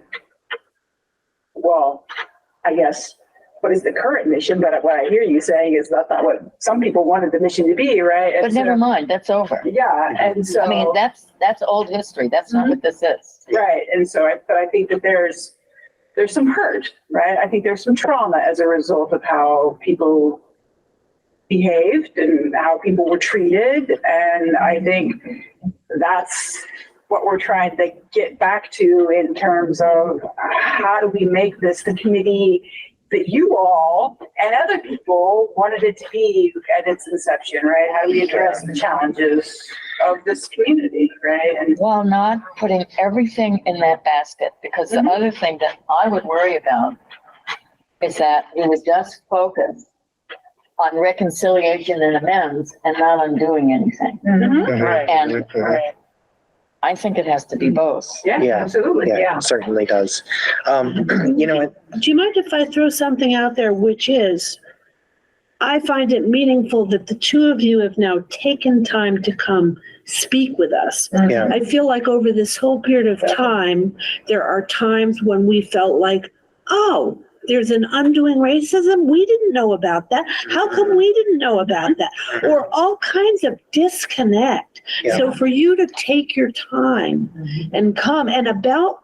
well, I guess, what is the current mission? But what I hear you saying is that's not what some people wanted the mission to be, right? But never mind, that's over. Yeah, and so. I mean, that's old history. That's not what this is. Right, and so but I think that there's some hurt, right? I think there's some trauma as a result of how people behaved and how people were treated. And I think that's what we're trying to get back to in terms of how do we make this the committee that you all and other people wanted it to be at its inception, right? How do we address the challenges of this community, right? And While not putting everything in that basket, because the other thing that I would worry about is that we would just focus on reconciliation and amends and not on doing anything. Right. And Right. I think it has to be both. yeah, Yeah. absolutely, Yeah, yeah. it certainly does. You know, Do you mind if I throw something out there, which is, I find it meaningful that the two of you have now taken time to come speak with us. yeah, I feel like over this whole period of time, there are times when we felt like, oh, there's an undoing racism. We didn't know about that. How come we didn't know about that? Or all kinds of disconnect. Yeah. So for you to take your time and come, and about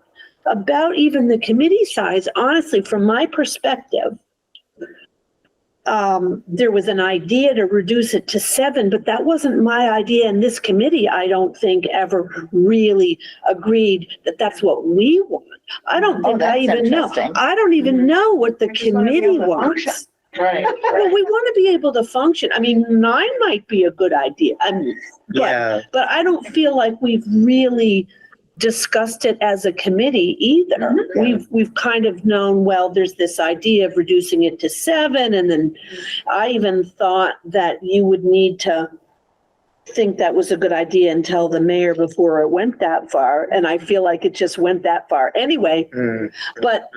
even the committee size, honestly, from my perspective, there was an idea to reduce it to 7, but that wasn't my idea. And this committee, I don't think, ever really agreed that that's what we want. I don't think I that's even know. interesting. I don't even know what the just wanna be committee able to function. wants. Right. Well, we want to be able to function. I mean, 9 might be a good idea. yeah, But I don't feel like we've really discussed it as a committee either. We've kind of known, well, there's this idea of reducing it to 7, and then I even thought that you would need to think that was a good idea and tell the mayor before it went that far, and I feel like it just went that far anyway. But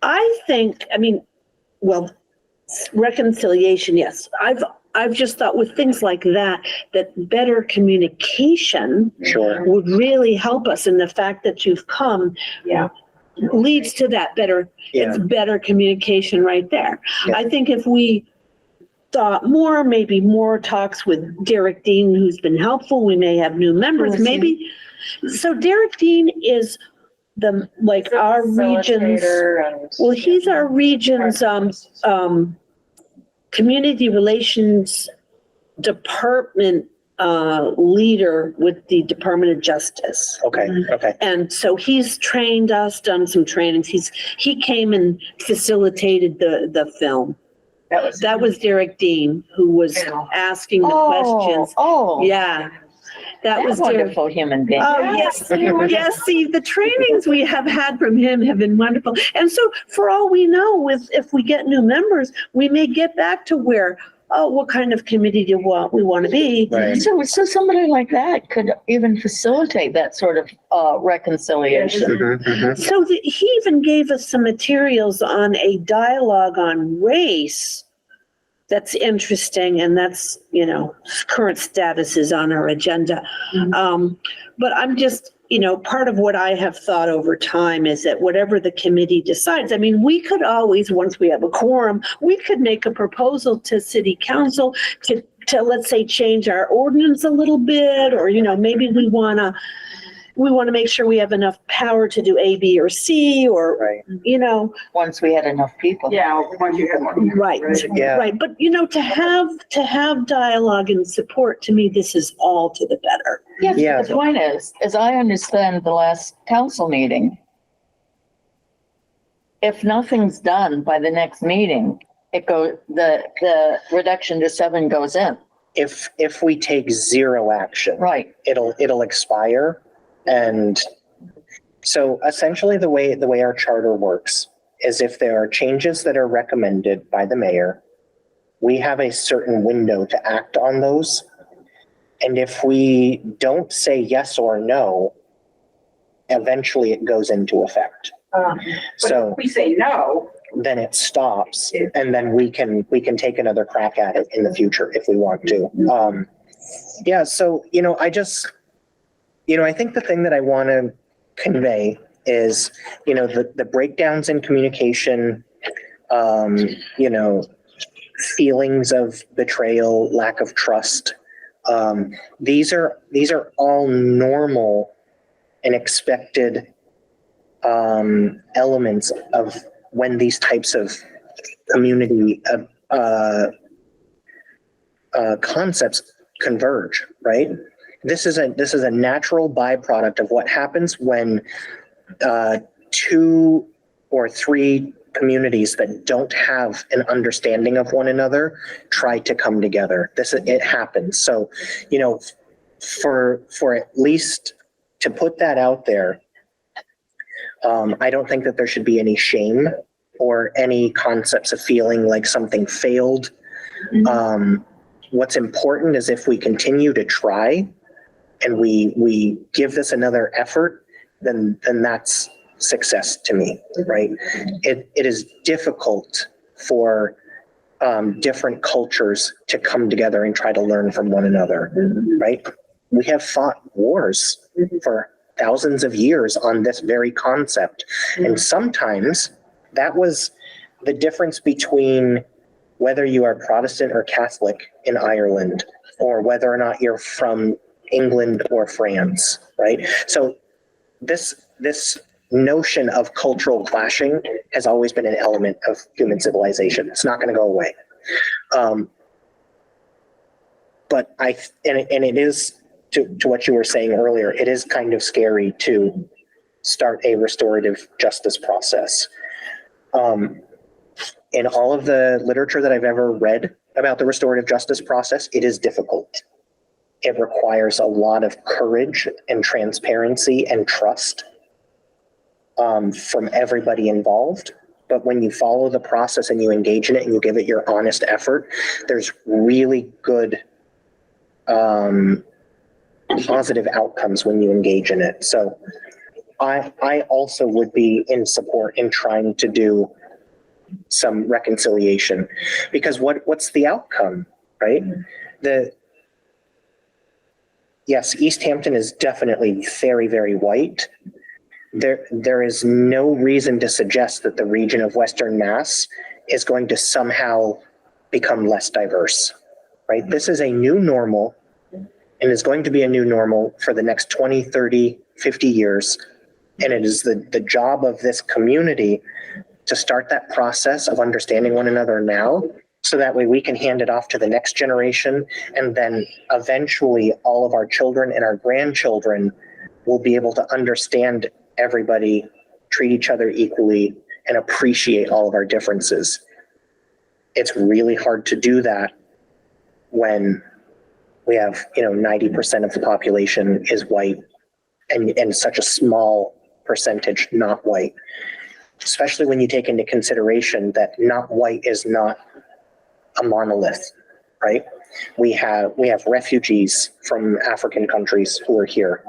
I think, I mean, well, reconciliation, yes. I've just thought with things like that better communication sure. would really help us. And the fact that you've come Yeah. leads to that better, Yeah. it's better communication right there. Yeah. I think if we thought more, maybe more talks with Derek Dean, who's been helpful, we may have new members, maybe. So Derek Dean is our region's, Facilitator and- well, he's our region's, community relations department leader with the Department of Justice. Okay, okay. And so he's trained us, done some trainings. He came and facilitated the film. That was Derek Dean, who was asking the questions. Oh, Yeah. That was Derek. wonderful human being. Oh, yes, yes. See, the trainings we have had from him have been wonderful. And so for all we know, if we get new members, we may get back to where, what kind of committee do we want to be? Right. So somebody like that could even facilitate that sort of reconciliation. So he even gave us some materials on a dialogue on race. That's interesting, and that's, current status is on our agenda. But I'm just, part of what I have thought over time is that whatever the committee decides, I mean, we could always, once we have a quorum, we could make a proposal to city council to let's say, change our ordinance a little bit, or, maybe we want to make sure we have enough power to do A, B, or C, or, Right. Once we had enough people. Yeah, once you have one. Right, Yeah. right. But, to have dialogue and support, to me, this is all to the better. Yes, Yeah. the point is, as I understand the last council meeting, if nothing's done by the next meeting, the reduction to 7 goes in. If we take 0 action, Right. it'll expire. And so essentially the way our charter works is if there are changes that are recommended by the mayor, we have a certain window to act on those. And if we don't say yes or no, eventually it goes into effect. But So if we say no, then it stops, and then we can take another crack at it in the future if we want to. Yeah, so, I think the thing that I want to convey is, the breakdowns in communication, feelings of betrayal, lack of trust. These are all normal and expected elements of when these types of community concepts converge, right? This is a natural byproduct of what happens when 2 or 3 communities that don't have an understanding of one another try to come together. It happens. So, for at least to put that out there, I don't think that there should be any shame or any concepts of feeling like something failed. What's important is if we continue to try and we give this another effort, then that's success to me, right? It is difficult for different cultures to come together and try to learn from one another, right? We have fought wars for thousands of years on this very concept. And sometimes that was the difference between whether you are Protestant or Catholic in Ireland, or whether or not you're from England or France, right? So this notion of cultural clashing has always been an element of human civilization. It's not going to go away. But it is, to what you were saying earlier, it is kind of scary to start a restorative justice process. In all of the literature that I've ever read about the restorative justice process, it is difficult. It requires a lot of courage and transparency and trust from everybody involved. But when you follow the process and you engage in it and you give it your honest effort, there's really good positive outcomes when you engage in it. So I also would be in support in trying to do some reconciliation, because what's the outcome, right? Yes, Easthampton is definitely very, very white. There is no reason to suggest that the region of Western Mass is going to somehow become less diverse, right? This is a new normal and is going to be a new normal for the next 20, 30, 50 years. And it is the job of this community to start that process of understanding one another now, so that way we can hand it off to the next generation. And then eventually all of our children and our grandchildren will be able to understand everybody, treat each other equally, and appreciate all of our differences. It's really hard to do that when we have, 90% of the population is white and such a small percentage not white, especially when you take into consideration that not white is not a monolith, right? We have refugees from African countries who are here.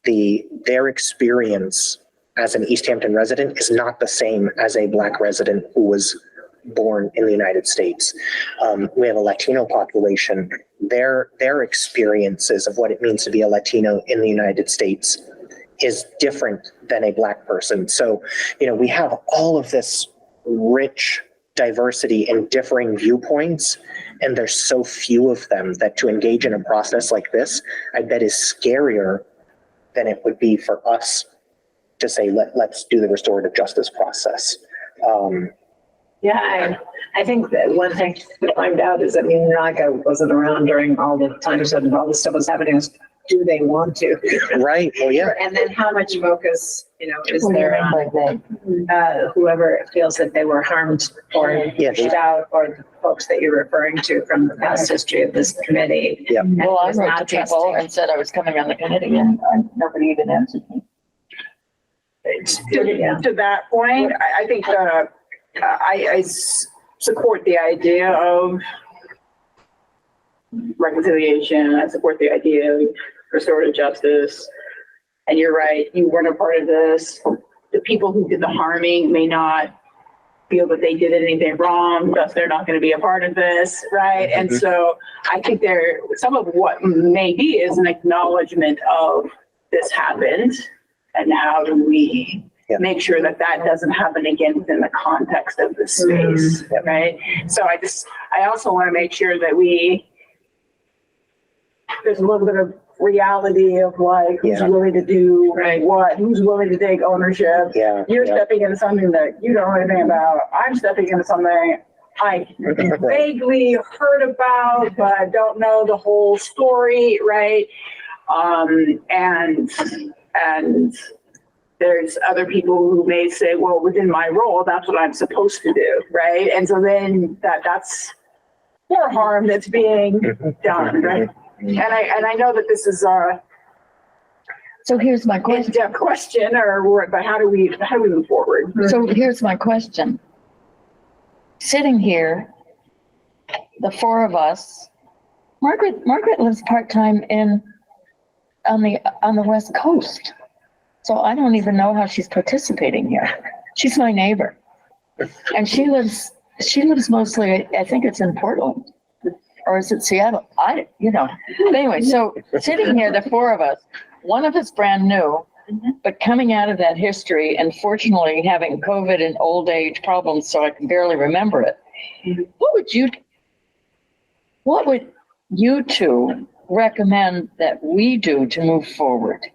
Their experience as an Easthampton resident is not the same as a Black resident who was born in the United States. We have a Latino population. Their experiences of what it means to be a Latino in the United States is different than a Black person. So, we have all of this rich diversity and differing viewpoints, and there's so few of them that to engage in a process like this, I bet is scarier than it would be for us to say, let's do the restorative justice process. Yeah, I think that one thing to find out is, I wasn't around during all the times that all this stuff was happening, is do they want to? Right, well, yeah. And then how much focus, is there on whoever feels that they were harmed or pushed out, or the folks that you're referring to from the past history of this committee. Yeah. Well, I wrote to people and said I was coming on the committee, and nobody even answered me. To that point, I think I support the idea of reconciliation. I support the idea of restorative justice. And you're right, you weren't a part of this. The people who did the harming may not feel that they did anything wrong, thus they're not going to be a part of this, right? And so I think some of what maybe is an acknowledgement of this happened, and how do we make sure that doesn't happen again within the context of this space, right? So I also want to make sure that there's a little bit of reality of who's willing to do what, who's willing to take ownership. You're stepping into something that you don't know anything about. I'm stepping into something I vaguely heard about, but don't know the whole story, right? And there's other people who may say, well, within my role, that's what I'm supposed to do, right? And so then that's more harm that's being done, right? And I know that this is a So here's my question. in-depth question, but how do we move forward? So here's my question. Sitting here, the four of us, Margaret lives part-time on the West Coast. So I don't even know how she's participating here. She's my neighbor. And she lives mostly, I think it's in Portland. Or is it Seattle? But anyway, so sitting here, the four of us, one of us brand new, but coming out of that history and fortunately having COVID and old age problems, so I can barely remember it. What would you two recommend that we do to move forward?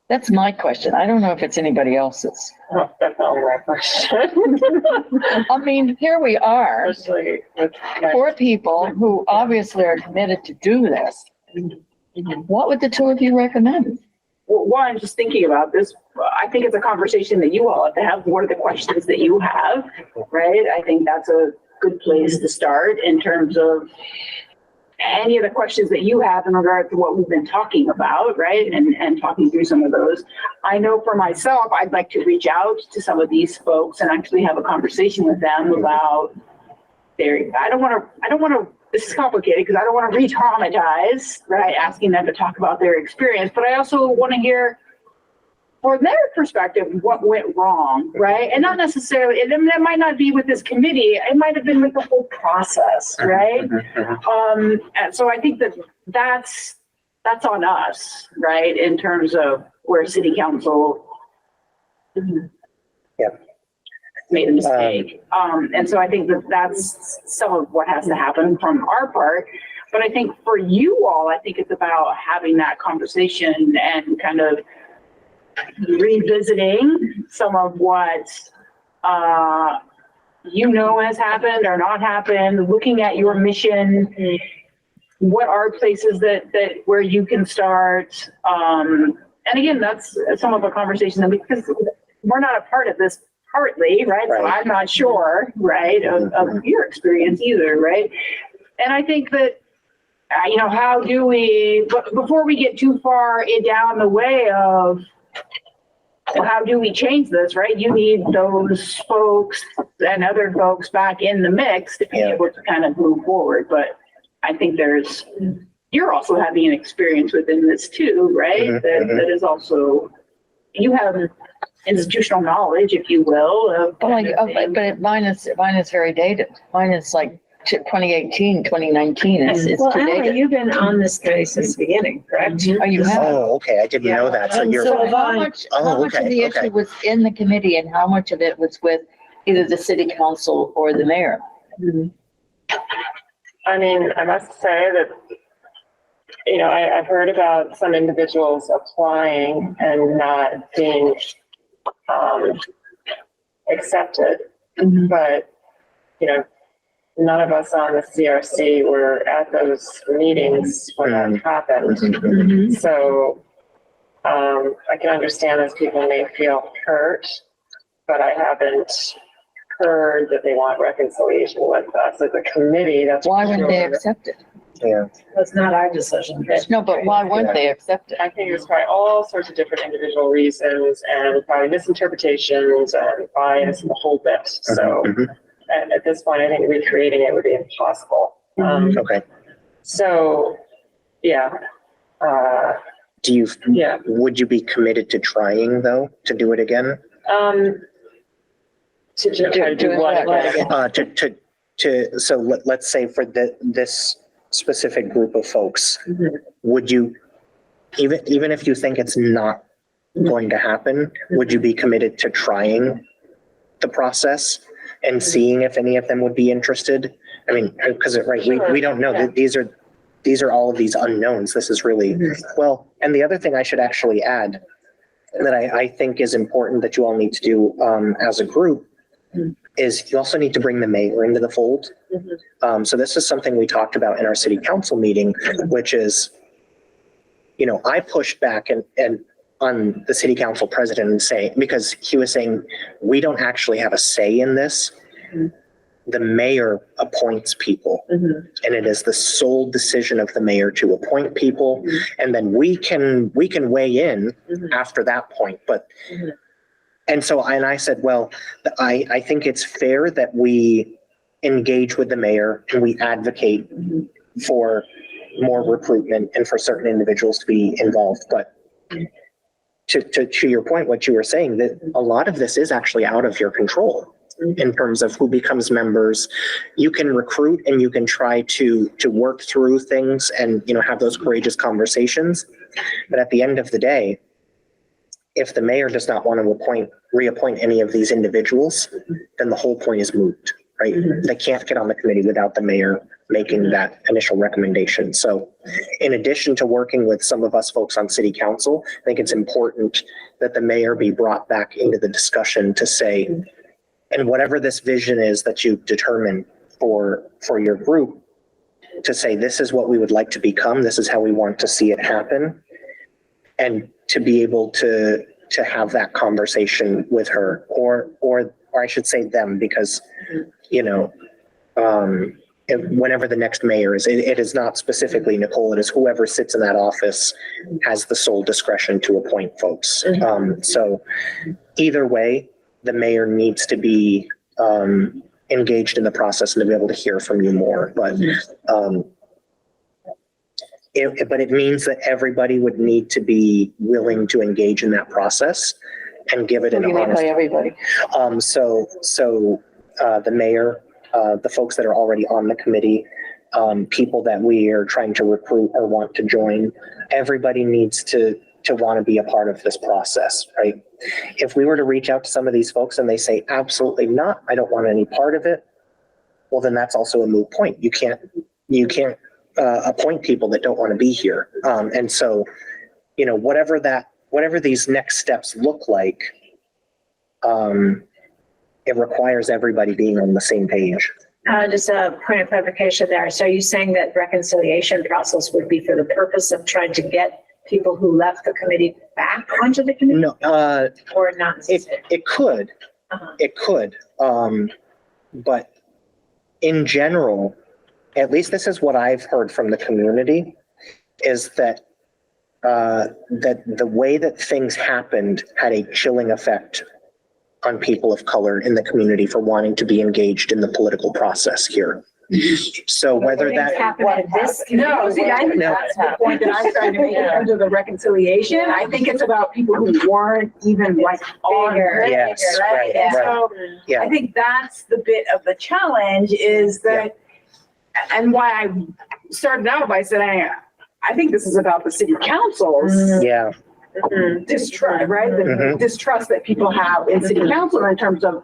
That's my question. I don't know if it's anybody else's. Oh, that's not my question. I mean, here we are, Especially with my- four people who obviously are committed to do this. What would the two of you recommend? Well, one, just thinking about this, I think it's a conversation that you all have to have. What are the questions that you have, right? I think that's a good place to start in terms of any of the questions that you have in regard to what we've been talking about, right? And talking through some of those. I know for myself, I'd like to reach out to some of these folks and actually have a conversation with them about I don't want to, this is complicated because I don't want to re-traumatize, right? Asking them to talk about their experience, but I also want to hear from their perspective what went wrong, right? And not necessarily, and that might not be with this committee, it might have been with the whole process, right? And so I think that's on us, right? In terms of where city council made a mistake. And so I think that's some of what has to happen from our part. But I think for you all, I think it's about having that conversation and kind of revisiting some of what has happened or not happened, looking at your mission, what are places that where you can start. And again, that's some of the conversation that because we're not a part of this partly, right? So I'm not sure, right, of your experience either, right? And I think that, how do we, before we get too far down the way of, well, how do we change this, right? You need those folks and other folks back in the mix to be able to kind of move forward. But I think you're also having an experience within this too, right? That is also, you have institutional knowledge, if you will. But mine is very dated. Mine is like 2018, 2019. It's Well, too Emily, dated. you've been on this committee since the beginning, correct? Oh, you have? Oh, okay, I didn't know that, so you're. So how much of the issue was in the committee and how much of it was with either the city council or the mayor? I mean, I must say that, I've heard about some individuals applying and not being accepted, but, none of us on the CRC were at those meetings when that happened. So I can understand those people may feel hurt, but I haven't heard that they want reconciliation with us as a committee. That's Why wouldn't they accept it? Yeah. That's not our decision. No, but why wouldn't they accept it? I think there's probably all sorts of different individual reasons and probably misinterpretations and bias and the whole bit. So at this point, I think recreating it would be impossible. Okay. So, yeah. Would you be committed to trying though, to do it again? To try to do what? So let's say for this specific group of folks, would you, even if you think it's not going to happen, would you be committed to trying the process and seeing if any of them would be interested? I mean, because we don't know that these are all of these unknowns. This is really, well, and the other thing I should actually add that I think is important that you all need to do as a group is you also need to bring the mayor into the fold. So this is something we talked about in our city council meeting, which is, I pushed back and on the city council president and say, because he was saying, we don't actually have a say in this. the mayor appoints people. And it is the sole decision of the mayor to appoint people. And then we can weigh in after that point. But, and so, and I said, well, I think it's fair that we engage with the mayor and we advocate for more recruitment and for certain individuals to be involved. But to your point, what you were saying, that a lot of this is actually out of your control in terms of who becomes members. You can recruit and you can try to work through things and, you know, have those courageous conversations. But at the end of the day, if the mayor does not want to reappoint any of these individuals, then the whole point is moot, right? They can't get on the committee without the mayor making that initial recommendation. So in addition to working with some of us folks on city council, I think it's important that the mayor be brought back into the discussion to say, and whatever this vision is that you determine for your group, to say, this is what we would like to become, this is how we want to see it happen, and to be able to have that conversation with her, or I should say them, because, you know, whenever the next mayor is, it is not specifically Nicole, it is whoever sits in that office has the sole discretion to appoint folks. So either way, the mayor needs to be engaged in the process and to be able to hear from you more. But it means that everybody would need to be willing to engage in that process and give it an honest. By everybody. So the mayor, the folks that are already on the committee, people that we are trying to recruit or want to join, everybody needs to want to be a part of this process, right? If we were to reach out to some of these folks and they say, absolutely not, I don't want any part of it, well, then that's also a moot point. You can't appoint people that don't want to be here. And so, you know, whatever these next steps look like, it requires everybody being on the same page. Just a point of clarification there. So are you saying that reconciliation process would be for the purpose of trying to get people who left the committee back onto the committee? No, or not? it could, it could. But in general, at least this is what I've heard from the community, is that that the way that things happened had a chilling effect on people of color in the community for wanting to be engaged in the political process here. So whether that No, see, I think that's the point that I'm trying to make in terms of the reconciliation. I think it's about people who weren't even like on. Yes, right, And right. so Yeah. I think that's the bit of the challenge is that, and why I started out by saying, I think this is about the city council's Yeah. distrust, right? The distrust that people have in city council in terms of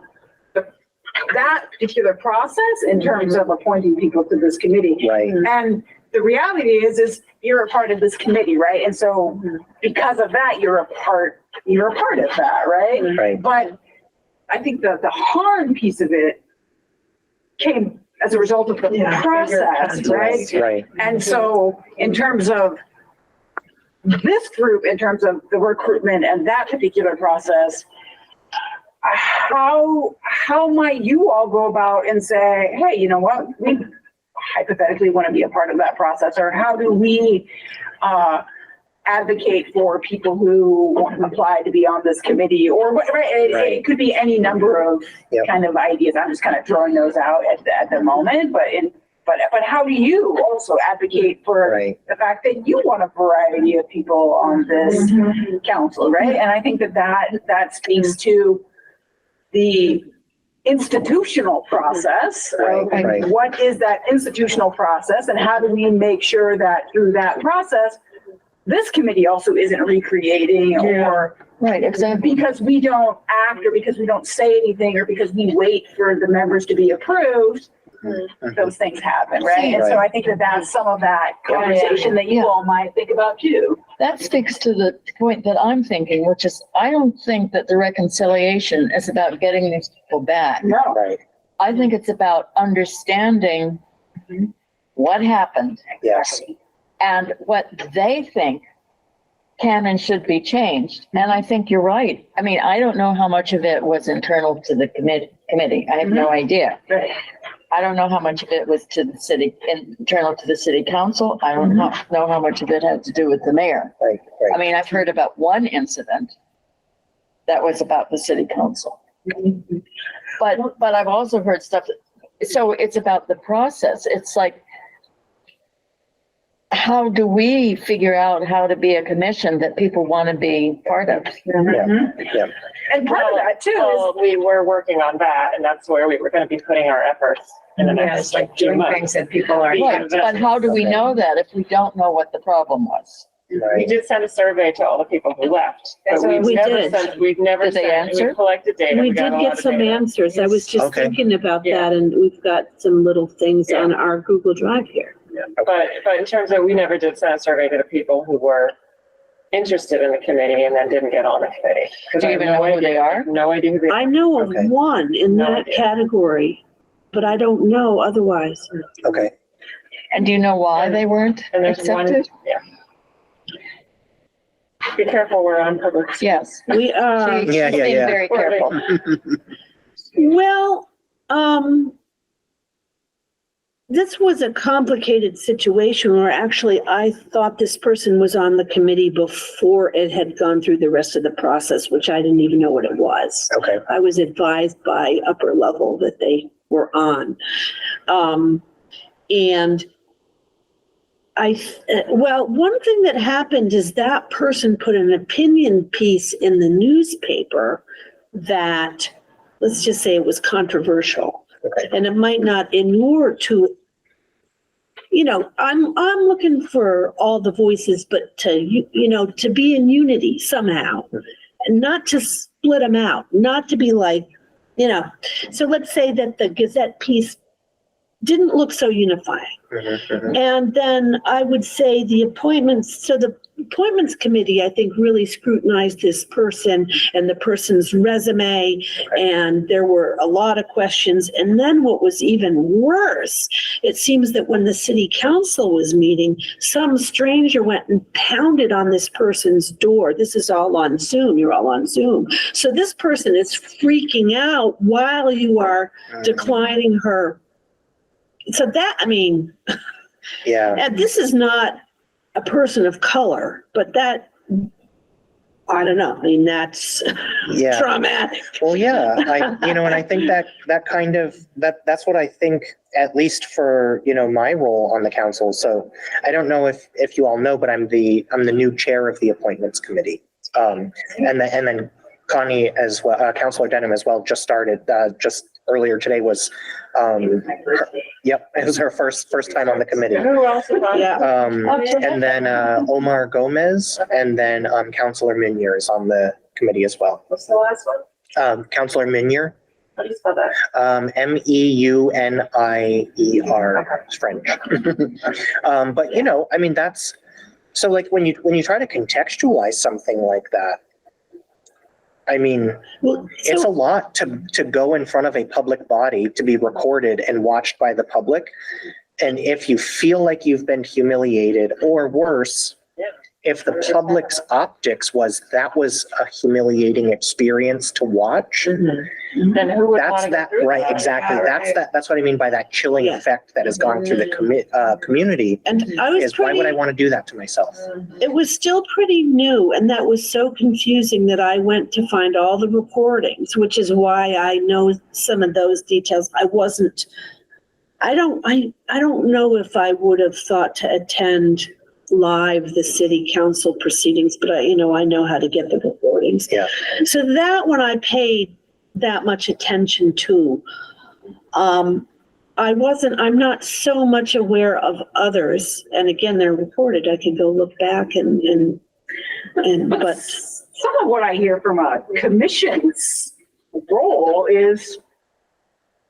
that particular process, in terms of appointing people to this committee. Right. And the reality is you're a part of this committee, right? And so because of that, you're a part of that, right? Right. But I think that the harm piece of it came as a result of the process, right? Right. And so in terms of this group, in terms of the recruitment and that particular process, how might you all go about and say, hey, you know what, we hypothetically want to be a part of that process, or how do we advocate for people who want to apply to be on this committee, or what, right? It could be any number of kind of ideas. I'm just kind of throwing those out at the moment, but how do you also advocate for the fact that you want a variety of people on this council, right? And I think that speaks to the institutional process. Right. What is that institutional process, and how do we make sure that through that process, this committee also isn't recreating or because we don't act, or because we don't say anything, or because we wait for the members to be approved, those things happen, right? And so I think that's some of that conversation that you all might think about too. That speaks to the point that I'm thinking, which is, I don't think that the reconciliation is about getting these people back. No. Right. I think it's about understanding what happened. Yes. And what they think can and should be changed. And I think you're right. I mean, I don't know how much of it was internal to the committee. I have no idea. Right. I don't know how much of it was to the city, internal to the city council. I don't know how much of it had to do with the mayor. Right, I right. mean, I've heard about one incident that was about the city council. But I've also heard stuff, so it's about the process. It's like, how do we figure out how to be a commission that people want to be part of? Yeah. And part of that too Well, we were working on that, and that's where we were gonna be putting our efforts in the Yeah, next it's like few doing months. things that people are. Right, but how do we know that if we don't know what the problem was? We Right. did send a survey to all the people who left. That's But what we never did. We've never Did they sent, we answer? collected data. We got did a lot get of some data. answers. I was just Okay. thinking about Yeah. that, and we've got some little things Yeah. on our Google Drive here. But in terms of, we never did send a survey to the people who were interested in the committee and then didn't get on the committee. 'Cause Do I you have even no know who idea- they are? No idea who they are. I know of Okay. one in No that idea. category, but I don't know otherwise. Okay. And do you know why they weren't And there's one, accepted? yeah. Be careful, we're on public. Yes. We are, She's Yeah, being yeah. very careful. well, this was a complicated situation where actually I thought this person was on the committee before it had gone through the rest of the process, which I didn't even know what it was. Okay. I was advised by upper level that they were on. And well, one thing that happened is that person put an opinion piece in the newspaper that, let's just say it was controversial. Okay. And it might not inure to, I'm looking for all the voices, but to be in unity somehow. And not to split them out, not to be like, so let's say that the Gazette piece didn't look so unifying. And then I would say the appointments committee, I think, really scrutinized this person and the person's resume. And there were a lot of questions. And then what was even worse, it seems that when the city council was meeting, some stranger went and pounded on this person's door. This is all on Zoom. You're all on Zoom. So this person is freaking out while you are declining her. So that, Yeah. and this is not a person of color, but that, I don't know, that's Yeah. traumatic. Well, yeah, and I think that kind of, that's what I think, at least for, my role on the council. So I don't know if you all know, but I'm the new chair of the appointments committee. And then Connie as well, Councilor Denham as well, just started, just earlier today was, it was her first time on the committee. Who else is on? Yeah. And then, Omar Gomez, and then, Councilor Minier is on the committee as well. What's the last one? Councilor Minier, How do you spell that? Meunier, it's French. But that's, so like when you try to contextualize something like that, Well, it's a so, lot to go in front of a public body, to be recorded and watched by the public. And if you feel like you've been humiliated, or worse, if the public's optics was that was a humiliating experience to watch, Then who would want that's to go that, through right, that? exactly. Yeah, That's what I mean by that chilling Yeah. effect that has gone through the community, and I was is why would I pretty, want to do that to myself? it was still pretty new, and that was so confusing that I went to find all the recordings, which is why I know some of those details. I don't know if I would have thought to attend live the city council proceedings, but I know how to get the recordings. Yeah. So that one I paid that much attention to. I'm not so much aware of others, and again, they're recorded. I can go look back but Some of what I hear from a commission's role is,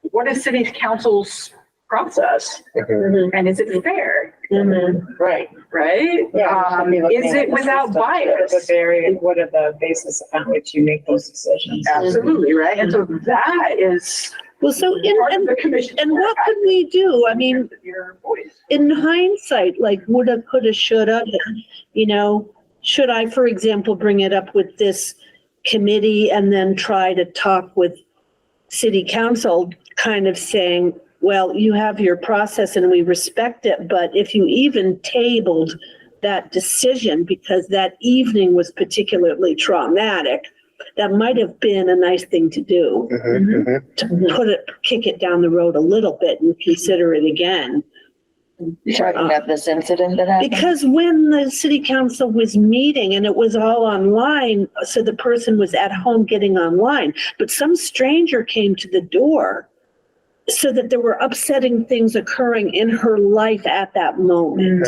what is city council's process? And is it fair, Right. right? Is it without bias? What are the basis upon which you make those decisions? Absolutely, right? And so that is well, so part of the commission. and what could we do? Your voice. In hindsight, like woulda, coulda, shoulda, should I, for example, bring it up with this committee and then try to talk with city council, kind of saying, well, you have your process and we respect it, but if you even tabled that decision because that evening was particularly traumatic, that might have been a nice thing to do, to kick it down the road a little bit and consider it again. You're talking about this incident that happened? Because when the city council was meeting and it was all online, so the person was at home getting online, but some stranger came to the door so that there were upsetting things occurring in her life at that moment.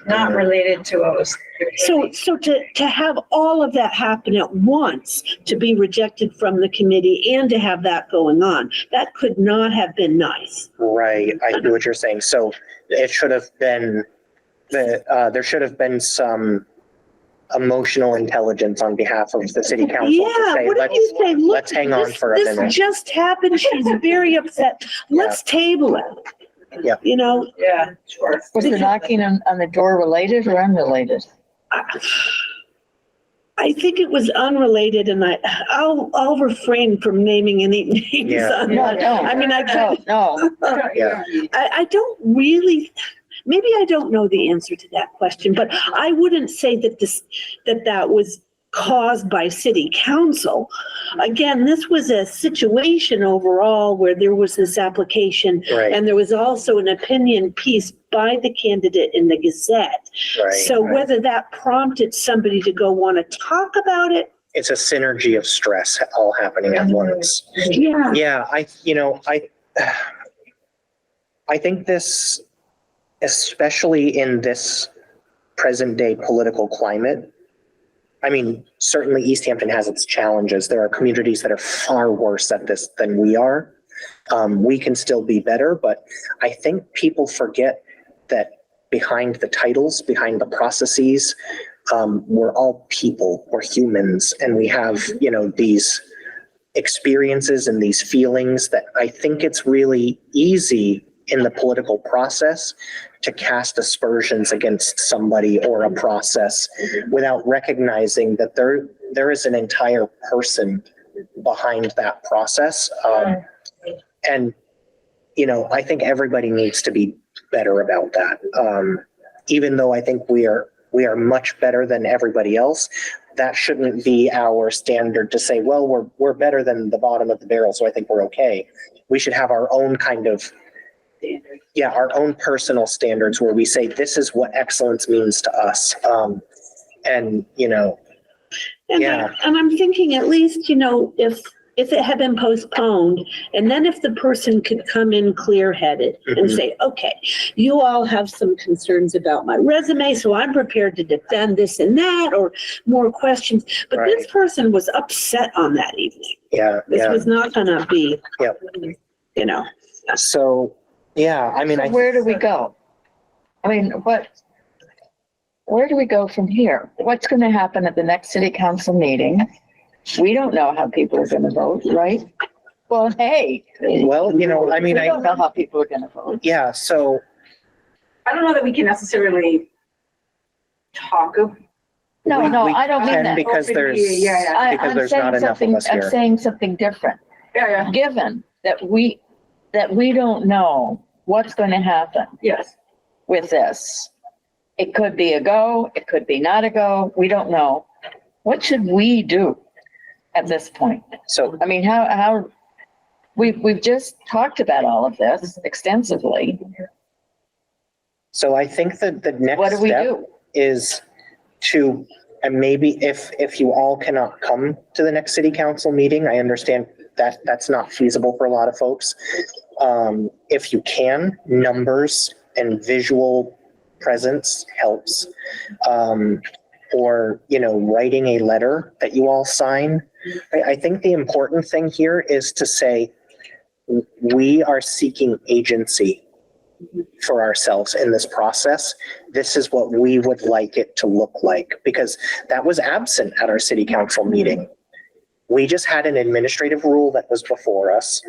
Not related to what was. So to have all of that happen at once, to be rejected from the committee and to have that going on, that could not have been nice. Right, I see what you're saying. So it should have been, there should have been some emotional intelligence on behalf of the city council to Yeah, say, what did you say? Look, let's hang on for a minute. This just happened. She's very upset. Let's table it. Yeah. You know? Yeah, sure. Was the knocking on the door related or unrelated? I think it was unrelated, and I'll refrain from naming any names. Yeah. On No, that. no. I mean, No. Yeah. I don't really. Maybe I don't know the answer to that question, but I wouldn't say that was caused by city council. Again, this was a situation overall where there was this application, Right. and there was also an opinion piece by the candidate in the Gazette. Right. So whether that prompted somebody to go want to talk about it. It's a synergy of stress all happening at once. Yeah. Yeah, I think this, especially in this present day political climate, I mean, certainly Easthampton has its challenges. There are communities that are far worse at this than we are. We can still be better, but I think people forget that behind the titles, behind the processes, we're all people, we're humans, and we have, these experiences and these feelings that I think it's really easy in the political process to cast aspersions against somebody or a process without recognizing that there is an entire person behind that process. And, I think everybody needs to be better about that. Even though I think we are much better than everybody else, that shouldn't be our standard to say, well, we're better than the bottom of the barrel, so I think we're okay. We should have our own kind of, our own personal standards where we say, this is what excellence means to us. And I'm thinking at least, if it had been postponed, and then if the person could come in clear-headed and say, okay, you all have some concerns about my resume, so I'm prepared to defend this and that, or more questions. But this person was upset on that evening. This was not gonna be, So, I mean, So where do we go? I mean, where do we go from here? What's going to happen at the next city council meeting? We don't know how people are going to vote, right? Well, hey. Well, we don't know how people are going to vote. Yeah, so. I don't know that we can necessarily talk of. No, I don't mean that. Because there's I'm not enough of us here. I'm saying something different. Yeah. Given that we don't know what's going to happen. Yes. With this. It could be a go, it could be not a go, we don't know. What should we do at this point? So, I mean, how we've just talked about all of this extensively. So I think that the next What do we step do? is to, and maybe if you all cannot come to the next city council meeting, I understand that that's not feasible for a lot of folks. If you can, numbers and visual presence helps. Or, writing a letter that you all sign. I think the important thing here is to say, we are seeking agency for ourselves in this process. This is what we would like it to look like, because that was absent at our city council meeting. We just had an administrative rule that was before us.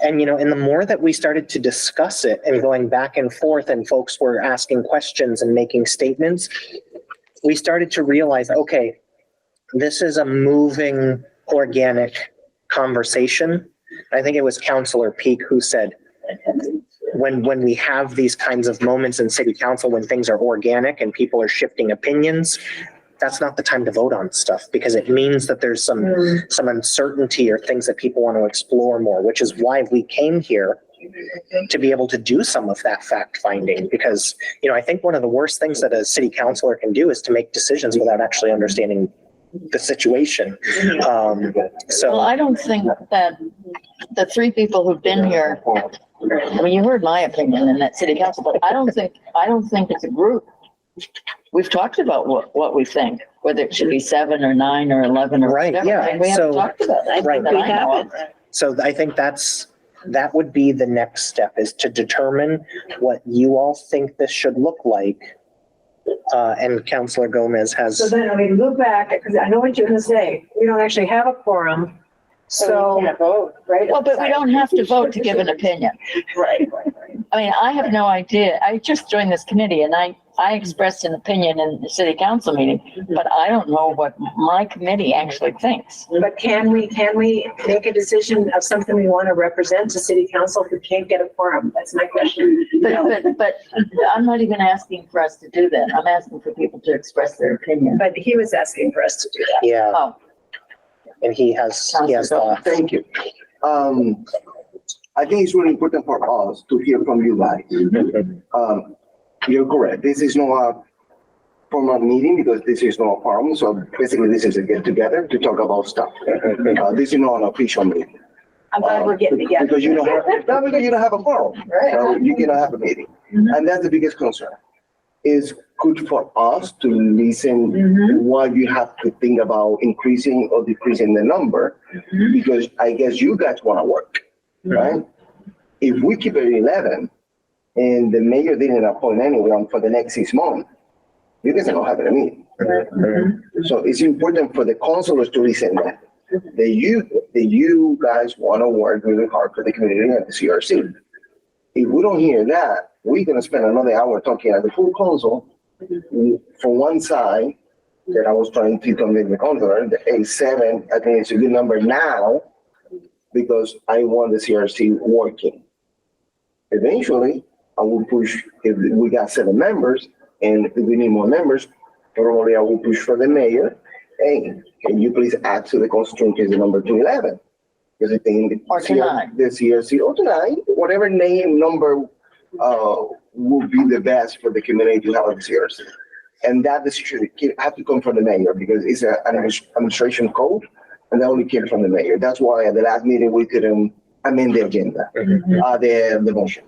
And, and the more that we started to discuss it and going back and forth and folks were asking questions and making statements, we started to realize, okay, this is a moving, organic conversation. I think it was Councilor Peak who said, when we have these kinds of moments in city council, when things are organic and people are shifting opinions, that's not the time to vote on stuff, because it means that there's some uncertainty or things that people want to explore more, which is why we came here to be able to do some of that fact finding. Because, I think one of the worst things that a city councilor can do is to make decisions without actually understanding the situation. Well, I don't think that the three people who've been here, I mean, you heard my opinion in that city council, but I don't think it's a group. We've talked about what we think, whether it should be 7 or 9 or 11 or Right, whatever. yeah. And we haven't So- talked about that. Right. That I know of. So I think that would be the next step, is to determine what you all think this should look like. And Councilor Gomez So has, then we look back, because I know what you're gonna say, we don't actually have a quorum, So we so, can't vote, right? Well, but we don't have to vote to give an opinion. Right. I mean, I have no idea. I just joined this committee and I expressed an opinion in the city council meeting, but I don't know what my committee actually thinks. but can we make a decision of something we want to represent to city council if we can't get a quorum? That's my question. But I'm not even asking for us to do that. I'm asking for people to express their opinion. But he was asking for us to do that. yeah, Oh, and he has thoughts. Thank you. I think it's really important for us to hear from you guys. You're correct. This is not a formal meeting because this is not a forum. So basically this is a get together to talk about stuff. This is not an official meeting. I'm glad we're getting together. Because you don't have a forum. Right. So you cannot have a meeting. And that's the biggest concern. Is good for us to listen what you have to think about increasing or decreasing the number, because I guess you guys want to work, right? If we keep it at 11 and the mayor didn't appoint anyone for the next 6 months, you guys are not having a meeting. So it's important for the councilors to listen that you guys want to work really hard for the community and the CRC. If we don't hear that, we're gonna spend another hour talking at the full council for one side that I was trying to convince the councilor, the A7, I think it's a good number now because I want the CRC working. Eventually, I will push, if we got 7 members and if we need more members, probably I will push for the mayor. Hey, can you please add to the constitution case the number to 11? Because I think Or tonight. the CRC, or tonight, whatever number would be the best for the community to have a CRC. And that decision have to come from the mayor because it's an administration code and that only came from the mayor. That's why at the last meeting, we couldn't amend the agenda, the motion.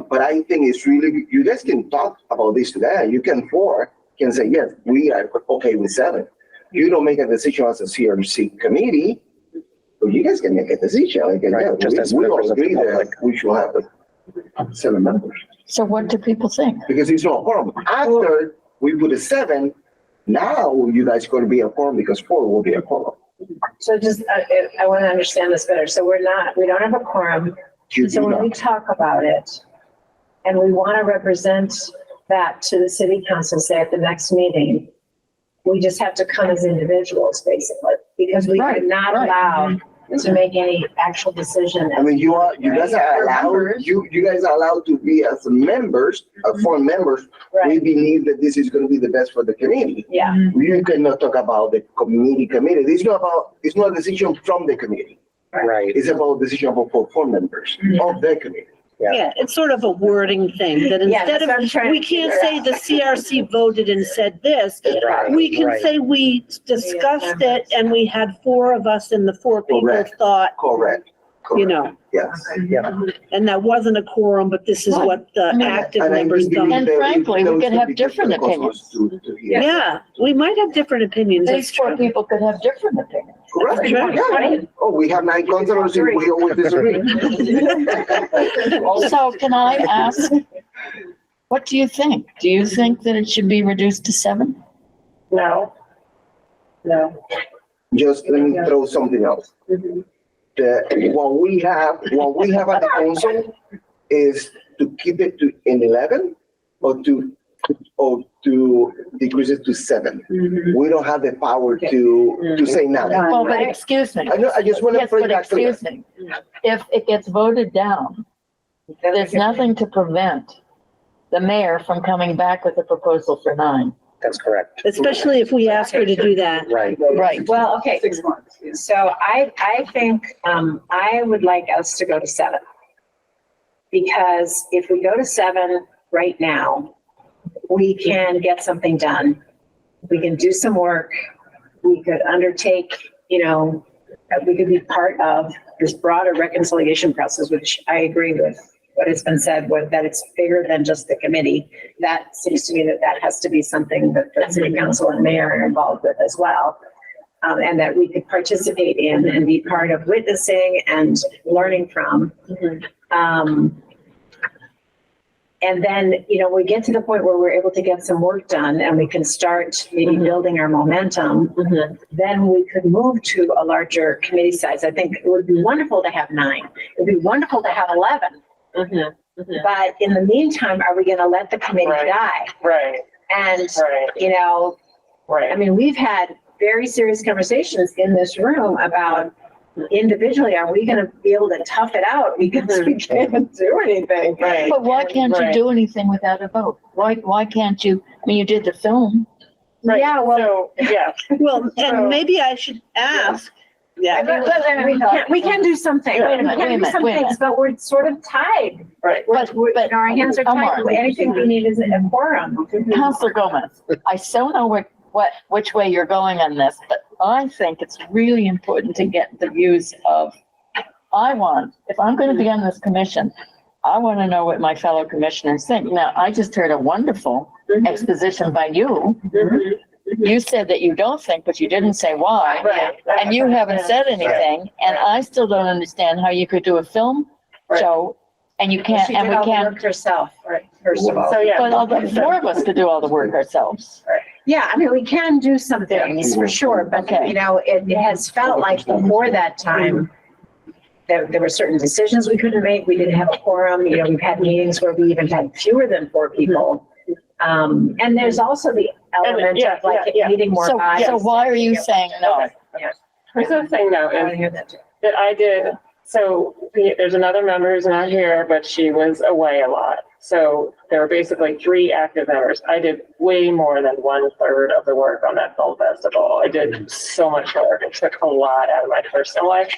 But I think it's really, you guys can talk about this today. You can say, yes, we are okay with 7. You don't make a decision as a CRC committee, but you guys can make a decision. Like, Right, yeah, just as we members all of the agree that public. we should have 7 members. so what do people think? Because it's not a quorum. After we put a 7, now you guys going to be a quorum because 4 will be a quorum. So just, I want to understand this better. So we don't have a quorum. You So do when we not. talk about it and we want to represent that to the city council, say at the next meeting, we just have to come as individuals basically, because we are not allowed to make any actual decision. I mean, you guys are allowed, you guys are allowed to be as members, foreign members. We Right, believe that this is going to be the best for the community. yeah. You cannot talk about the committee. It's not a decision from the committee. Right. It's about decision for members of the committee. Yeah, it's sort of a wording thing that Yeah, instead that's what I'm of, trying to we can't say figure the CRC voted and said this. Right, We can right. say we discussed it and we had 4 of us and the 4 people Correct. thought, Correct. you Correct. know, Yes. Yeah. and that wasn't a quorum, but this is Right. what the I mean, active And I members do done. believe And that frankly, we those could would have be good for different the councilors to hear. Yeah, we might have different opinions. These That's 4 true. people could have different opinions. Correct. Right. Yeah. Oh, we have 9 councilors and we always disagree. So can I ask, what do you think? Do you think that it should be reduced to 7? No. No. Just let me throw something else. What we have at the council is to keep it to 11 or to decrease it to 7. We don't have the power to say 9. Well, but excuse me. I know, I just want to Yes, bring but that clear. excuse me. If it gets voted down There's nothing to prevent the mayor from coming back with a proposal for 9. That's correct. Especially if we ask her to do that. Right. Right. Well, okay, 6 months. so I think, I would like us to go to 7. Because if we go to 7 right now, we can get something done. We can do some work. We could undertake, we could be part of this broader reconciliation process, which I agree with what has been said, that it's bigger than just the committee. That seems to me that has to be something that the city council and mayor are involved with as well. And that we could participate in and be part of witnessing and learning from. And then, we get to the point where we're able to get some work done and we can start maybe building our momentum. Then we could move to a larger committee size. I think it would be wonderful to have 9. It would be wonderful to have 11. But in the meantime, are we going to let the committee die? Right. And, Right. I mean, we've had very serious conversations in this room about individually, are we going to be able to tough it out because we can't do anything? Right. But why can't you Right. do anything without a vote? Why can't you, you did the film. Right. Yeah, well, So, yeah. Well, So- and maybe I should ask, we can do something. Wait a We minute, can do some wait a minute. things, but we're sort of tied. Right. But Our hands are tied. Omar. Anything we need is a quorum. Councilor Gomez, I so know which way you're going on this, but I think it's really important to get the views of, if I'm going to be on this commission, I want to know what my fellow commissioners think. Now, I just heard a wonderful exposition by you. You said that you don't think, but you didn't say why. Right. And you haven't said anything, and I still don't understand how you could do a film show and you can't, She and did we all the can't, work herself, right, first of all. So, yeah. but all the 4 of us could do all the work ourselves. Yeah, I mean, we can do some things for sure, but, Okay. it has felt like before that time, there were certain decisions we couldn't make. We didn't have a quorum. We've had meetings where we even had fewer than 4 people. And there's also the element of needing more eyes. So why are you saying no? The reason I'm saying no I want to is hear that too. that I did, there's another member who's not here, but she was away a lot. So there were basically 3 active members. I did way more than 1/3 of the work on that film festival. I did so much work. It took a lot out of my personal life.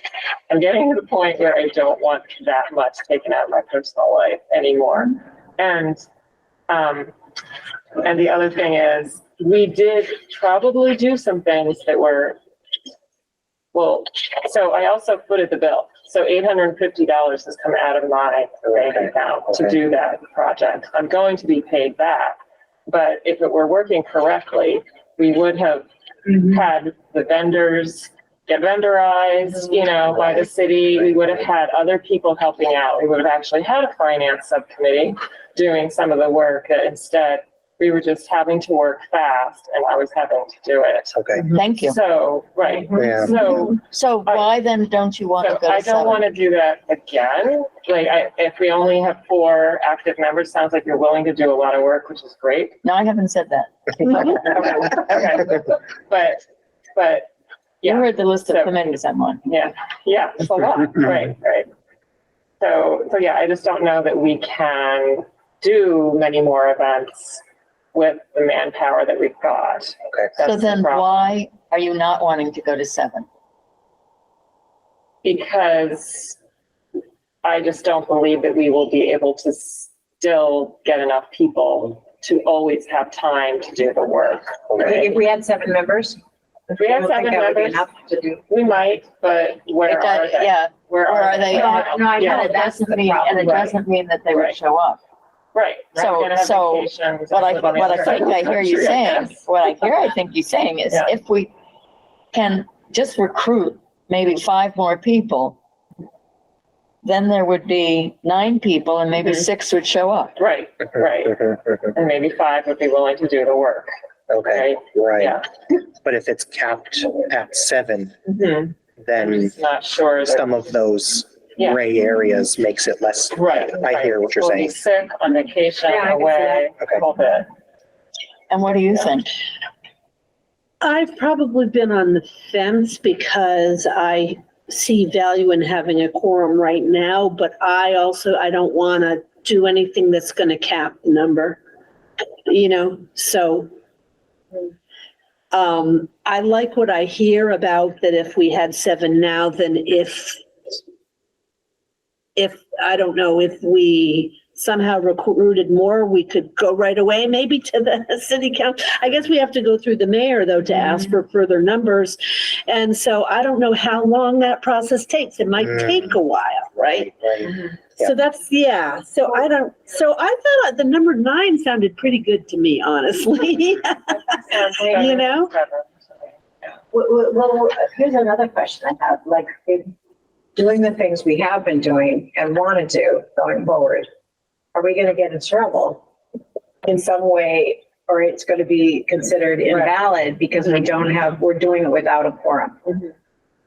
I'm getting to the point where I don't want that much taken out of my personal life anymore. And the other thing is, we did probably do some things that were, so I also footed the bill. So $850 has come out of my bank account to do that project. I'm going to be paid back. But if it were working correctly, we would have had the vendors get vendorized, by the city. We would have had other people helping out. We would have actually had a finance subcommittee doing some of the work. Instead, we were just having to work fast and I was having to do it. Okay. Thank you. So, right. Yeah. So Why then don't you want to go I to don't 7? want to do that again. If we only have 4 active members, sounds like you're willing to do a lot of work, which is great. No, I haven't said that. Okay. But, You yeah. heard the list of So- committees I'm on. Yeah, it's a lot, right. So yeah, I just don't know that we can do many more events with the manpower that we've got. Okay. So That's the then problem. why are you not wanting to go to 7? Because I just don't believe that we will be able to still get enough people to always have time to do the work. Okay? If we had 7 members. If we have I don't 7 think that would be members, enough to do. we might, but where are they? Yeah, Where where are they? No, I Yeah. know, and it that's the doesn't mean, problem. and it doesn't mean that they would Right. show up. Right. So- We're gonna have so vacations What I and live on the other side think of the I hear you country, I saying, guess. I think you saying is Yeah. if we can just recruit maybe 5 more people, then there would be 9 people and maybe 6 would show up. Right, and maybe 5 would be willing to do the work, Okay, right? right. Yeah. But if it's capped at 7, I'm then just not sure that, some of those Yeah. gray areas makes it less. right. I hear what you're We'll be saying. sick, on vacation, Yeah, I can see away, Okay. the whole bit. And what do you think? I've probably been on the fence because I see value in having a quorum right now, but I don't want to do anything that's going to cap the number, so. I like what I hear about that if we had 7 now, then if, I don't know, if we somehow recruited more, we could go right away, maybe to the city council. I guess we have to go through the mayor though to ask for further numbers. And so I don't know how long that process takes. It might take a while, right? Right. So that's, so I thought the number 9 sounded pretty good to me, honestly. Well, here's another question I have, like, doing the things we have been doing and want to do going forward, are we going to get in trouble in some way, or it's going to be considered invalid because we're doing it without a quorum?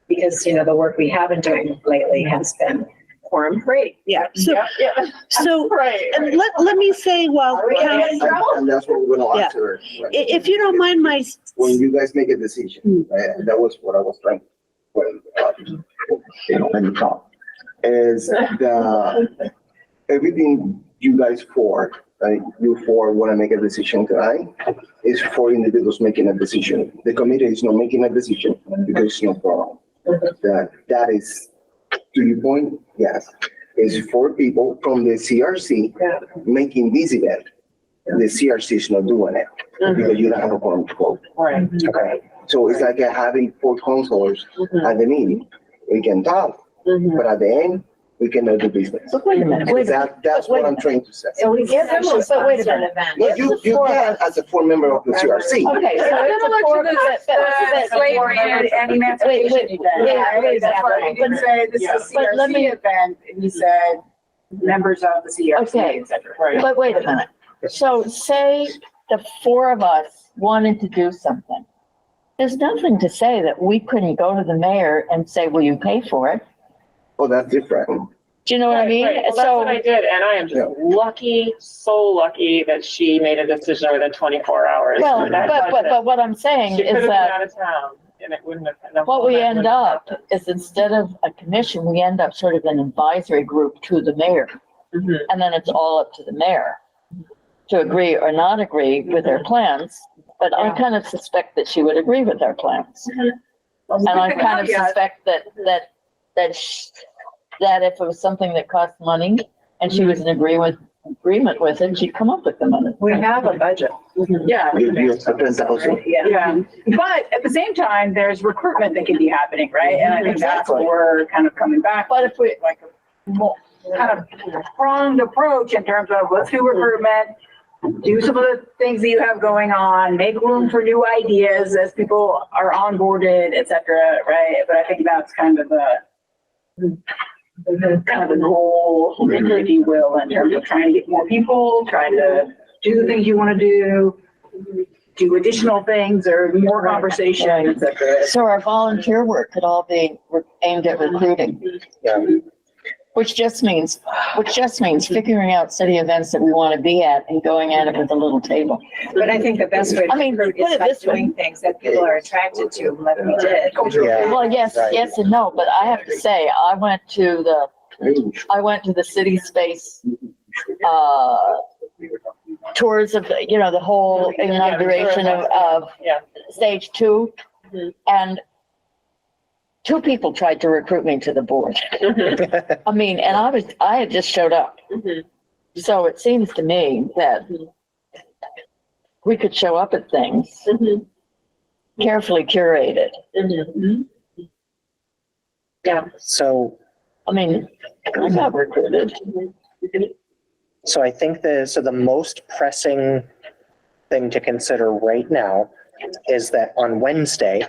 Because, the work we have been doing lately has been quorum free. Yeah. So Right. and let me say, well, And that's what we're gonna answer. if you don't mind When you guys make a decision, that was what I was trying, and you talk, is everything you guys you want to make a decision tonight, is for individuals making a decision. The committee is not making a decision because it's no problem. That is, to your point, yes, is for people from the CRC making this event. The CRC is not doing it because you don't have a quorum to vote. Right. Okay, so it's like having 4 counselors at the meeting. We can talk, but at the end, we cannot do business. So wait a minute, That's what I'm trying to say. So we give them a sponsored event. No, you can as a full member of the CRC. Okay, so it's a slavery and emancipation event. That's why you can say this is a But let me- CRC event, and you said members of the CRC, Okay. et cetera. Right. but wait a minute. So say the 4 of us wanted to do something. There's nothing to say that we couldn't go to the mayor and say, will you pay for it? Oh, that's different. Do you know what I mean? Right. Well, that's what I did, and I am just lucky, so lucky that she made a decision within 24 hours. Well, And that's but what I'm saying She could is have been that out of town, and it wouldn't have. what we end up is instead of a commission, we end up sort of an advisory group to the mayor. And then it's all up to the mayor to agree or not agree with their plans. But I kind of suspect that she would agree with our plans. And I kind of suspect that if it was something that cost money and she was in agreement with it, she'd come up with the money. We have a budget. Yeah. You have 10,000. Yeah, but at the same time, there's recruitment that can be happening, right? And I think that's what we're kind of coming back. But if we, Like a more kind of pronged approach in terms of let's do recruitment, do some of the things that you have going on, make room for new ideas as people are onboarded, et cetera, right? But I think that's kind of the goal, if you will, in terms of trying to get more people, trying to do the things you want to do additional things or more conversation, et cetera. so our volunteer work could all be aimed at recruiting. Yeah. Which just means figuring out city events that we want to be at and going at it with a little table. But I think the best way to I mean, recruit put is it by this way. doing things that people are attracted to, like we did. Yeah. Well, yes and no, but I have to say, I went to the city space, tours of, the whole inauguration of stage 2. And 2 people tried to recruit me to the board. I mean, and I had just showed up. So it seems to me that we could show up at things, carefully curated. Yeah. So, I mean, I got recruited. so I think the most pressing thing to consider right now is that on Wednesday,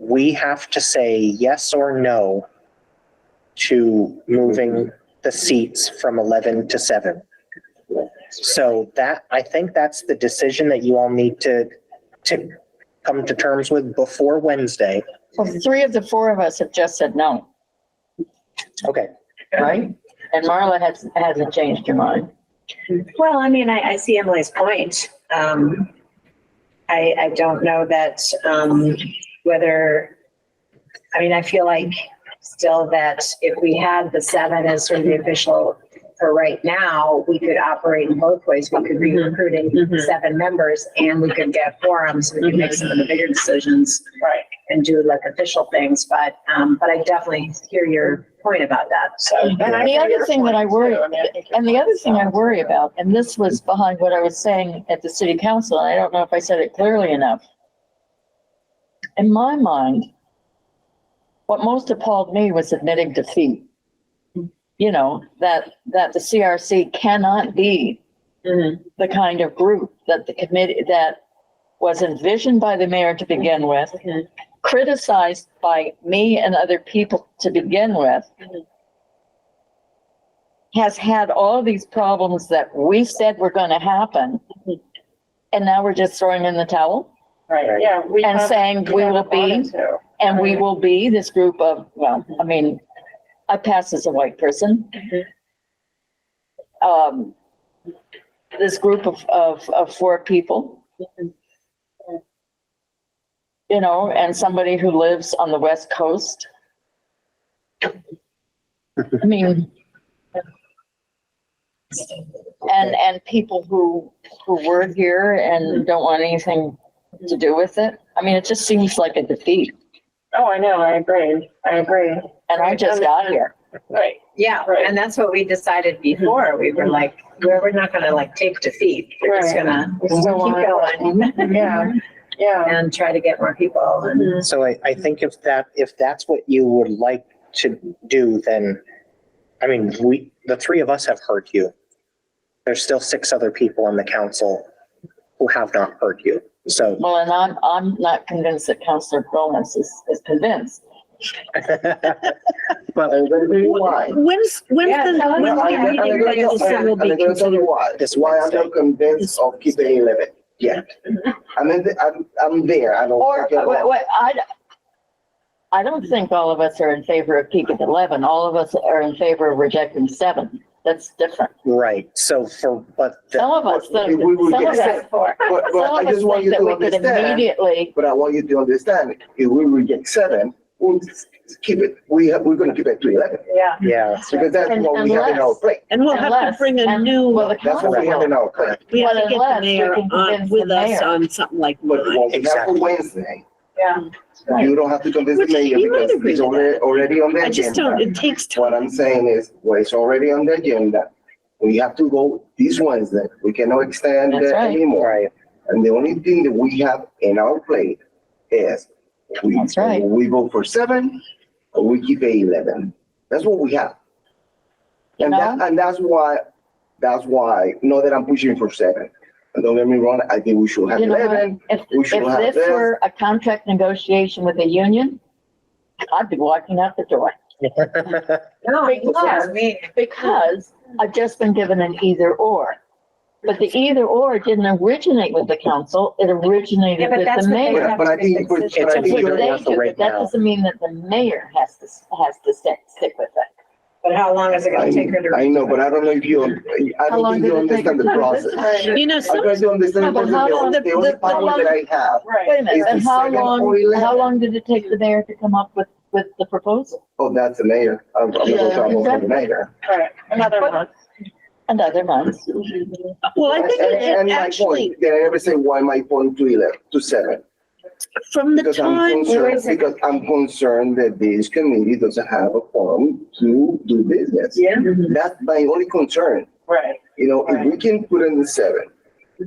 we have to say yes or no to moving the seats from 11 to 7. So I think that's the decision that you all need to come to terms with before Wednesday. Well, 3 of the 4 of us have just said no, Okay. right? And Marla hasn't changed her mind. Well, I mean, I see Emily's point. I don't know that, whether I mean, I feel like still that if we had the 7 as sort of the official for right now, we could operate in both ways. We could be recruiting 7 members and we could get forums. We could make some of the bigger decisions. Right. And do like official things, but I definitely hear your point about that, so. And the other thing that I worry, and the other thing I worry about, and this was behind what I was saying at the city council, and I don't know if I said it clearly enough. In my mind, what most appalled me was admitting defeat. You know, that the CRC cannot be the kind of group that the committee, that was envisioned by the mayor to begin with, criticized by me and other people to begin with, has had all these problems that we said were going to happen, and now we're just throwing in the towel. Right, yeah. And saying we will be, and we will be this group of, well, I mean, I pass as a white person. This group of 4 people. You know, and somebody who lives on the West Coast. I mean, and people who were here and don't want anything to do with it. I mean, it just seems like a defeat. Oh, I know, I agree. And I just got here. Right. Yeah, Right. and that's what we decided before. We were like, we're not gonna like take defeat. We're just Right. gonna We still keep want- going. Yeah. And try to get more people and. So I think if that's what you would like to do, then, I mean, the 3 of us have heard you. There's still 6 other people on the council who have not heard you. So. Well, and I'm not convinced that Councilor Gomez is convinced. But I'm gonna tell you why. When's the I'm meeting that you said will be gonna tell you considered? why. This Why I'm Wednesday. not convinced of keeping 11 yet. I'm there. I don't. Or, I don't think all of us are in favor of keeping 11. All of us are in favor of rejecting 7. That's different. Right, so but Some of us think, We will some of get us, But some I of us just want think you that to we could understand, immediately, but I want you to understand, if we reject 7, we'll keep it, we're gonna keep it to 11. Yeah. yeah, Because that's And- what we have in our unless- plate. And we'll have to unless, bring a and- new, well, the That's what we have in council, our plate. we have to well, get the unless we mayor can convince with the us mayor. on something like But that. what we have for Exactly. Wednesday, Yeah. you don't have to convince the Which mayor he might because agree it's with that. already on the I just don't, agenda. it takes What time. I'm saying is, well, it's already on the agenda. We have to go this Wednesday. We cannot extend That's it right. anymore. right. And the only thing that we have in our plate is That's right. we go for 7 or we keep 11. That's what we have. You And that's why, not that I'm pushing for 7. And don't get me wrong, I think we should have You know, 11. if We should have this this. were a contract negotiation with a union, I'd be walking out the door. No, Because- me. Because I've just been given an either or. But the either or didn't originate with the council, it Yeah, originated but with that's the what they mayor. have But I to make think- the but- decision. It's I a think That's either what or they for do, right but that now. doesn't mean that the mayor has to stick with it. But how long is it gonna take her to? I know, but I don't know if you, I How don't long think did you it take understand the her? process. You know, I some, try to understand No, the but how process. long- The only the power long- that I have, Right. Wait a minute, Is and it how 7 or long 11? did it take the mayor to come up with the proposal? oh, that's the mayor. I'm not gonna talk about the mayor. Right, another month. Another month. well, I think And it my actually, point, did I ever say why my point to 11, to 7? from the Because time, I'm concerned that this committee doesn't have a forum to do business. Yeah. That's my only concern. Right. You know, if we can put in the 7,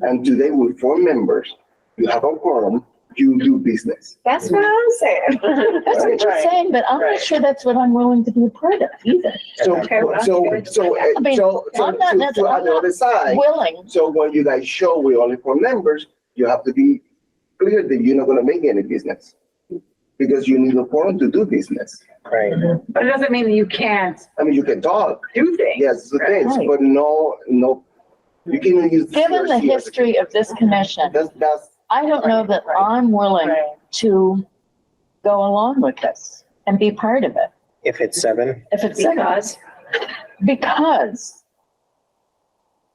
and today with 4 members, you have a forum, you do business. That's what I'm saying. That's what you're Right. saying, but I'm not Right. sure that's what I'm willing to be a part of either. So, Okay, well, I mean, I'm not on the necessarily other side, willing. so when you guys show we only 4 members, you have to be clear that you're not gonna make any business. Because you need a forum to do business. Right. But it doesn't mean that you can't I mean, you can talk, do things. yes, the things, Right. but no, you can use. Given the CRC as a- history of this commission, That's, I don't know that I'm willing Right. to go along with this and be part of it. If it's 7, If it's Because because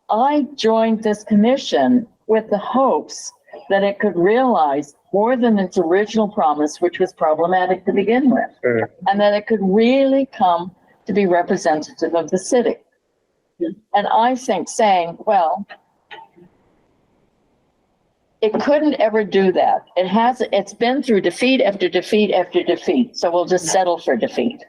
I joined this commission with the hopes that it could realize more than its original promise, which was problematic to begin with, and that it could really come to be representative of the city. And I think saying, well, it couldn't ever do that. It's been through defeat after defeat after defeat, so we'll just settle for defeat.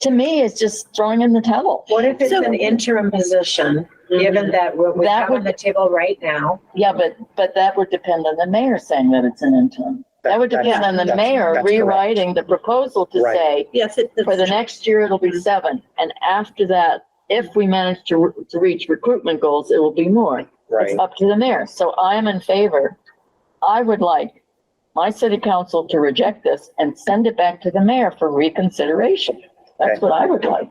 To me, it's just throwing in the towel. What if it's an interim position, given that we have on the table right now? Yeah, but that would depend on the mayor saying that it's an interim. That would depend on the mayor rewriting the proposal to say, Yes, for the next year, it'll be 7. And after that, if we manage to reach recruitment goals, it will be more. Right. It's up to the mayor. So I am in favor. I would like my city council to reject this and send it back to the mayor for reconsideration. That's what I would like.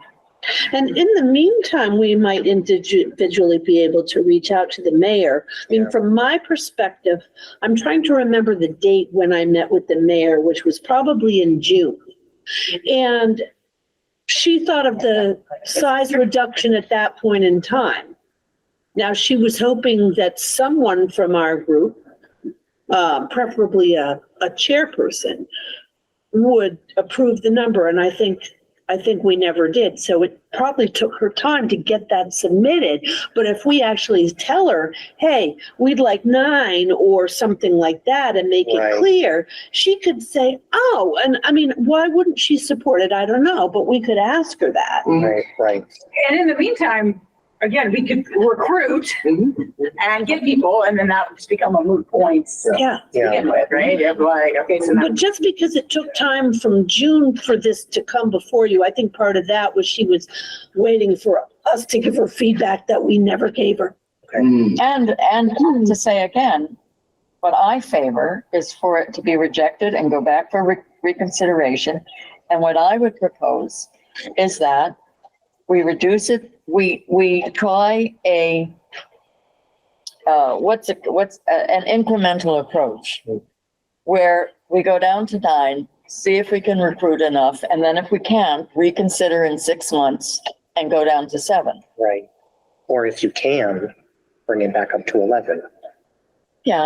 and in the meantime, we might individually be able to reach out to the mayor. I mean, from my perspective, I'm trying to remember the date when I met with the mayor, which was probably in June. And she thought of the size reduction at that point in time. Now, she was hoping that someone from our group, preferably a chairperson, would approve the number, and I think we never did. So it probably took her time to get that submitted. But if we actually tell her, hey, we'd like 9 or something like that and make it clear, she could say, oh, and I mean, why wouldn't she support it? I don't know, but we could ask her that. Right. And in the meantime, again, we could recruit and get people, and then that would just become a moot point to begin with, right? You're like, okay, so now. But just because it took time from June for this to come before you, I think part of that was she was waiting for us to give her feedback that we never gave her. And to say again, what I favor is for it to be rejected and go back for reconsideration. And what I would propose is that we reduce it. We try an incremental approach where we go down to 9, see if we can recruit enough, and then if we can't, reconsider in 6 months and go down to 7. Right. Or if you can, bring it back up to 11. Yeah,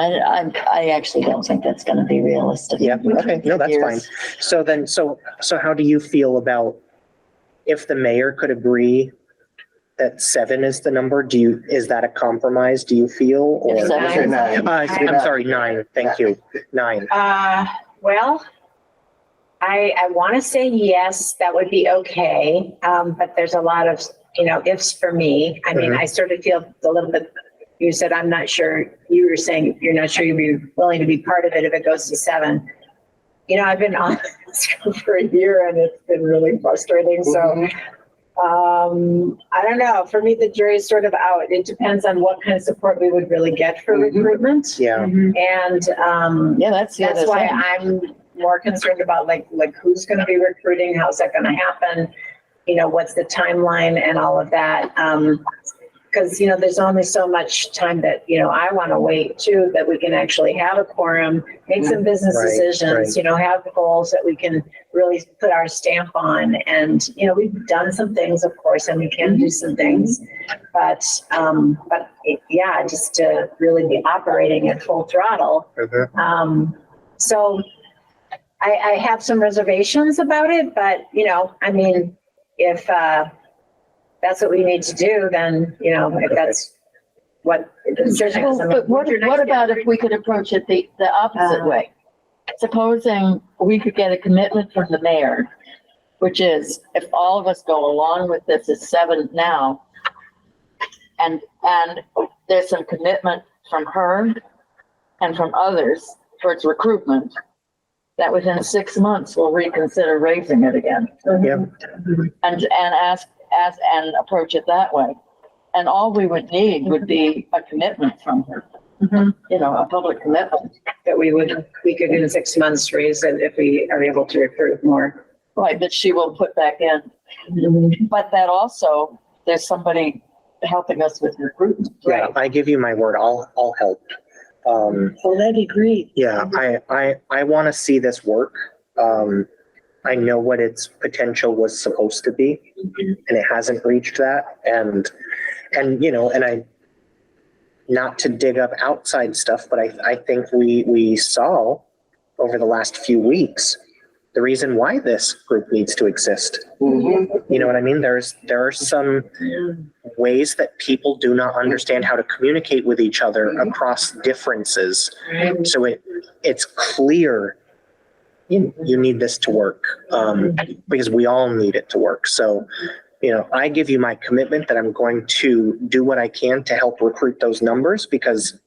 I actually don't think that's going to be realistic. Yeah. Okay. No, that's fine. So then, so how do you feel about if the mayor could agree that 7 is the number? Is that a compromise? Do you feel? Or If 7 is- I'm sorry, 9. Thank you. 9. Well, I want to say yes, that would be okay. But there's a lot of, ifs for me. I mean, I sort of feel a little bit, you said, I'm not sure, you were saying you're not sure you'd be willing to be part of it if it goes to 7. I've been on this for a year and it's been really frustrating. So, I don't know. For me, the jury's sort of out. It depends on what kind of support we would really get for recruitment. Yeah. And, that's why I'm more concerned about like who's going to be recruiting, how's that going to happen? What's the timeline and all of that? Because, there's only so much time that, I want to wait too, that we can actually have a quorum, make some business decisions, have goals that we can really put our stamp on. And, we've done some things, of course, and we can do some things, but just to really be operating at full throttle. So I have some reservations about it, but, if, that's what we need to do, then, if that's what the decision is. But what about if we could approach it the opposite way? Supposing we could get a commitment from the mayor, which is if all of us go along with this as 7 now, and there's some commitment from her and from others towards recruitment, that within 6 months we'll reconsider raising it again. And ask and approach it that way. And all we would need would be a commitment from her, a public commitment. That we could in 6 months raise it if we are able to recruit more. Right, that she will put back in. But that also, there's somebody helping us with recruitment. Yeah, I give you my word. I'll help. Oh, that'd be great. Yeah, I want to see this work. I know what its potential was supposed to be, and it hasn't reached that. And not to dig up outside stuff, but I think we saw over the last few weeks the reason why this group needs to exist. You know what I mean? There are some ways that people do not understand how to communicate with each other across differences. So it's clear you need this to work, because we all need it to work. So, I give you my commitment that I'm going to do what I can to help recruit those numbers, because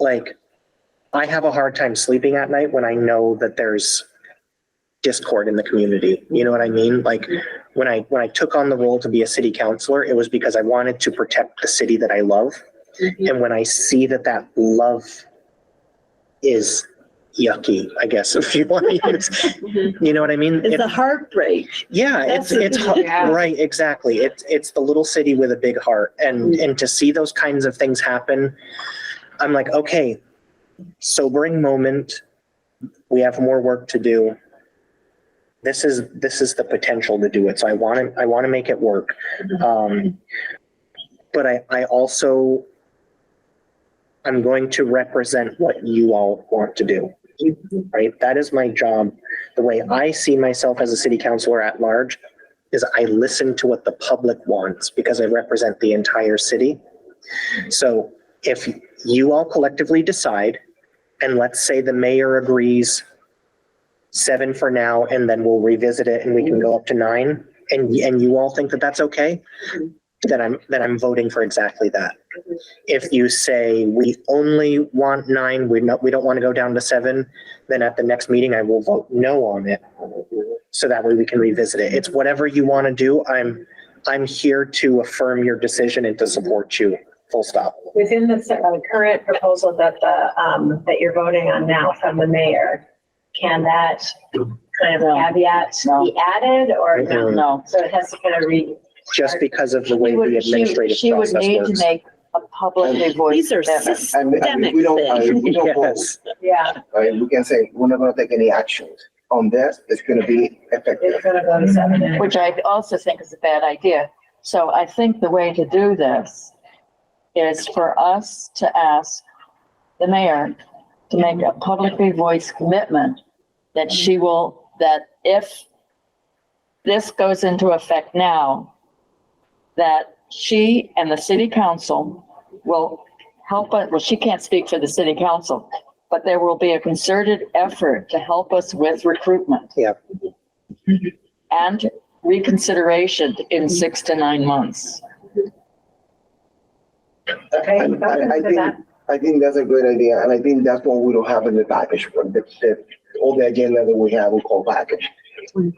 I have a hard time sleeping at night when I know that there's discord in the community. You know what I mean? Like when I took on the role to be a city councilor, it was because I wanted to protect the city that I love. And when I see that love is yucky, I guess, if you want to use, you know what I mean? It's a heartbreak. Yeah, Yeah. right, exactly. It's the little city with a big heart. And to see those kinds of things happen, I'm like, okay, sobering moment. We have more work to do. This is the potential to do it. So I want to make it work. But I also, I'm going to represent what you all want to do, right? That is my job. The way I see myself as a city councilor at large is I listen to what the public wants, because I represent the entire city. So if you all collectively decide, and let's say the mayor agrees 7 for now, and then we'll revisit it and we can go up to 9, and you all think that that's okay, then I'm voting for exactly that. If you say we only want 9, we don't want to go down to 7, then at the next meeting I will vote no on it, so that way we can revisit it. It's whatever you want to do. I'm here to affirm your decision and to support you. Full stop. Within the current proposal that that you're voting on now from the mayor, can that kind of caveat be added, or no? No. So it has to kind of read. Just because of the way the administrative She would process need works. to make a publicly voiced These are statement. And systemic we don't things. vote, Yes. Yeah, right? We can say, we're not gonna take any actions on this. It's gonna be effective. it's gonna go to 7. Which I also think is a bad idea. So I think the way to do this is for us to ask the mayor to make a publicly voiced commitment that that if this goes into effect now, that she and the city council will help us. Well, she can't speak for the city council, but there will be a concerted effort to help us with recruitment. Yeah. And reconsideration in 6 to 9 months. Okay. I think that's a great idea, and I think that's what we don't have in the package, all the agenda that we have, we call package.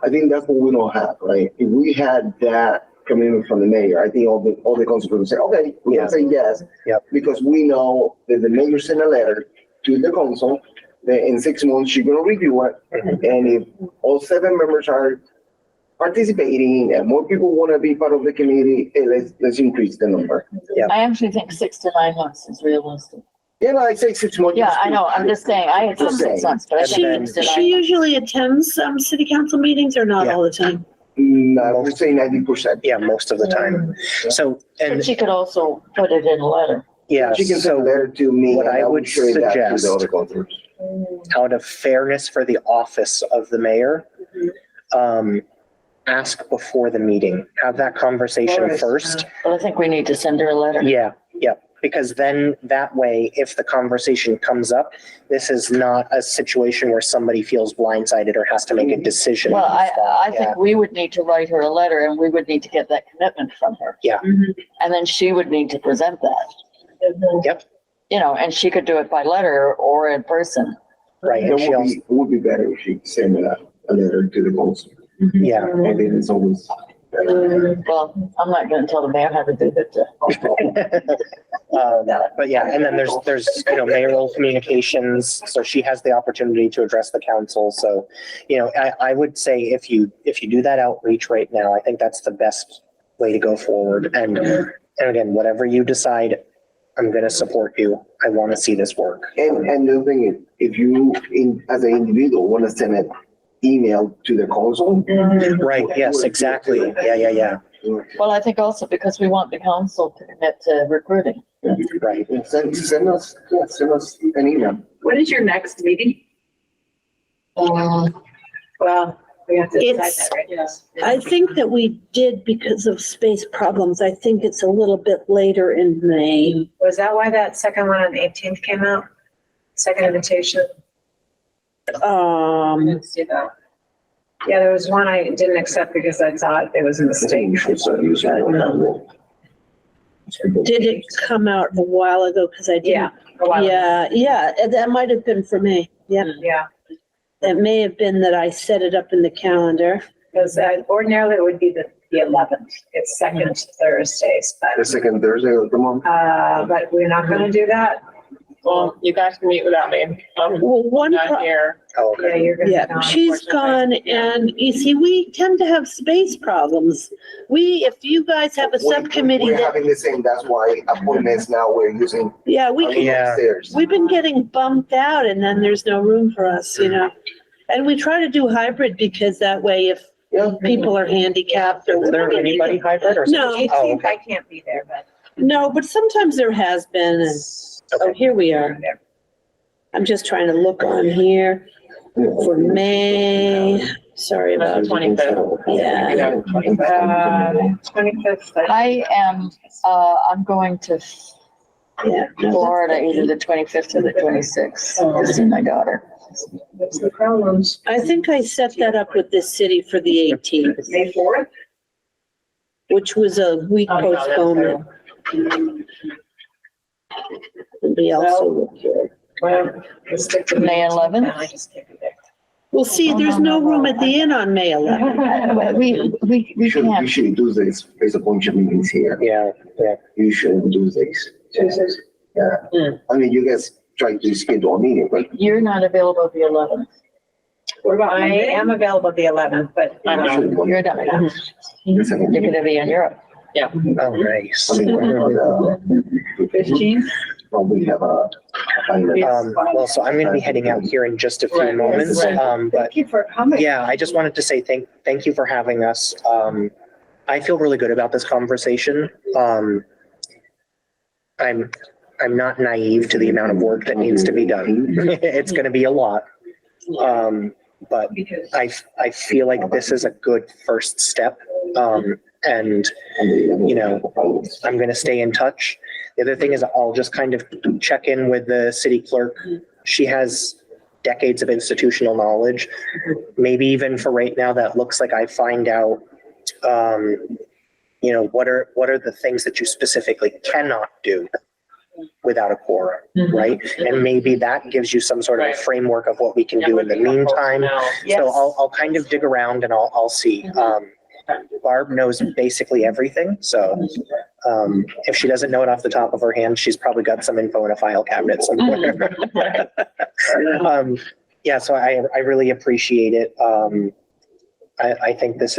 I think that's what we don't have, right? If we had that commitment from the mayor, I think all the council would say, okay, we can say yes. Yep. Because we know that the mayor sent a letter to the council that in 6 months she's gonna review it, and if all 7 members are participating and more people want to be part of the committee, let's increase the number. I actually think 6 to 9 months is realistic. I say 6 months. Yeah, I know. I'm just saying, I had said 6 months, but I She- think 6 to 9 She usually attends city council meetings, or not Yeah. all the time? No, we're saying 90%. Yeah, most of the time. So, And and she could also put it in a letter. yeah, She can send a so letter to me. what and I will would share that to the suggest- other councilors. out of fairness for the office of the mayor, ask before the meeting, have that conversation first. But I think we need to send her a letter. Yeah, because then that way, if the conversation comes up, this is not a situation where somebody feels blindsided or has to make a decision. Well, I Yeah. think we would need to write her a letter, and we would need to get that commitment from her. Yeah. And then she would need to present that. Yep, And she could do it by letter or in person. right, It and she also, would be better if she sent a letter to the council. yeah. I think it's always better. Well, I'm not gonna tell the mayor how to do that. But yeah, and then there's mayoral communications, so she has the opportunity to address the council. So, I would say if you do that outreach right now, I think that's the best way to go forward. And again, whatever you decide, I'm going to support you. I want to see this work. And the thing is, if you, as an individual, want to send an email to the council. Right, yes, exactly. Yeah. Well, I think also because we want the council to commit to recruiting. Right. Send us an email. What is your next meeting? Well, we have to decide It's- that, right? Yes. I think that we did because of space problems. I think it's a little bit later in May. Was that why that second one on the 18th came out? Second invitation? Um, See that. Yeah, there was one I didn't accept because I thought it was a I think mistake. you should start using it. did it come out a while ago? Because I Yeah. didn't. a while ago. Yeah, that might have been for me. Yeah, Yeah, it may have been that I set it up in the calendar. because ordinarily it would be the 11th. It's second Thursdays, The but, second Thursday of the month. but we're not gonna do that. Well, you guys can meet without me. I'm Well, one, not here. Oh, Yeah, okay. you're gonna. be yeah, gone. she's gone, and you see, we tend to have space problems. If you guys have a subcommittee We're that, having the same, that's why appointments now we're using. yeah, we can, Yeah. Upstairs. we've been getting bumped out, and then there's no room for us, you know? And we try to do hybrid because that way if Yeah. people are handicapped or Is there whatever. anybody hybrid or? No. Oh, 18th, okay. I can't be there, but. No, but sometimes there has been, and, oh, here we are. I'm just trying to look on here for May. Sorry about. That's the 25th. Yeah. 25th. I am, I'm going to Yeah. Florida either the 25th or the 26th to see my daughter. What's the problems? I think I set that up with this city for the 18th, May 4th? which was a week Oh, no, that's postponement. Somebody else will look here. Well, let's stick to May 11th? I just can't be there. Well, see, there's no room at the inn on May 11th. We can't. Usually Tuesdays, there's a bunch of meetings here. Yeah, yeah. Usually Tuesdays. Tuesdays. Yeah. I mean, you guys try to schedule a meeting, but You're not available the 11th. What about I am available the 11th, but. I'm not. You're not. You're gonna be in Europe. Oh, nice. I mean, we're 15th? probably have a. Well, so I'm gonna be heading out here in just a few Right. moments, Right. but Thank you for coming. yeah, I just wanted to say thank you for having us. I feel really good about this conversation. I'm not naive to the amount of work that needs to be done. It's gonna be a lot. But Because. I feel like this is a good first step. And I'm gonna stay in touch. The other thing is I'll just kind of check in with the city clerk. She has decades of institutional knowledge. Maybe even for right now, that looks like I find out, what are the things that you specifically cannot do without a quorum, right? And maybe that gives you some sort of a Right. framework of what we can do in the meantime. So I'll kind of dig around and I'll see. Barb knows basically everything, so if she doesn't know it off the top of her hand, she's probably got some info in a file cabinet somewhere. Yeah, so I really appreciate it. I think this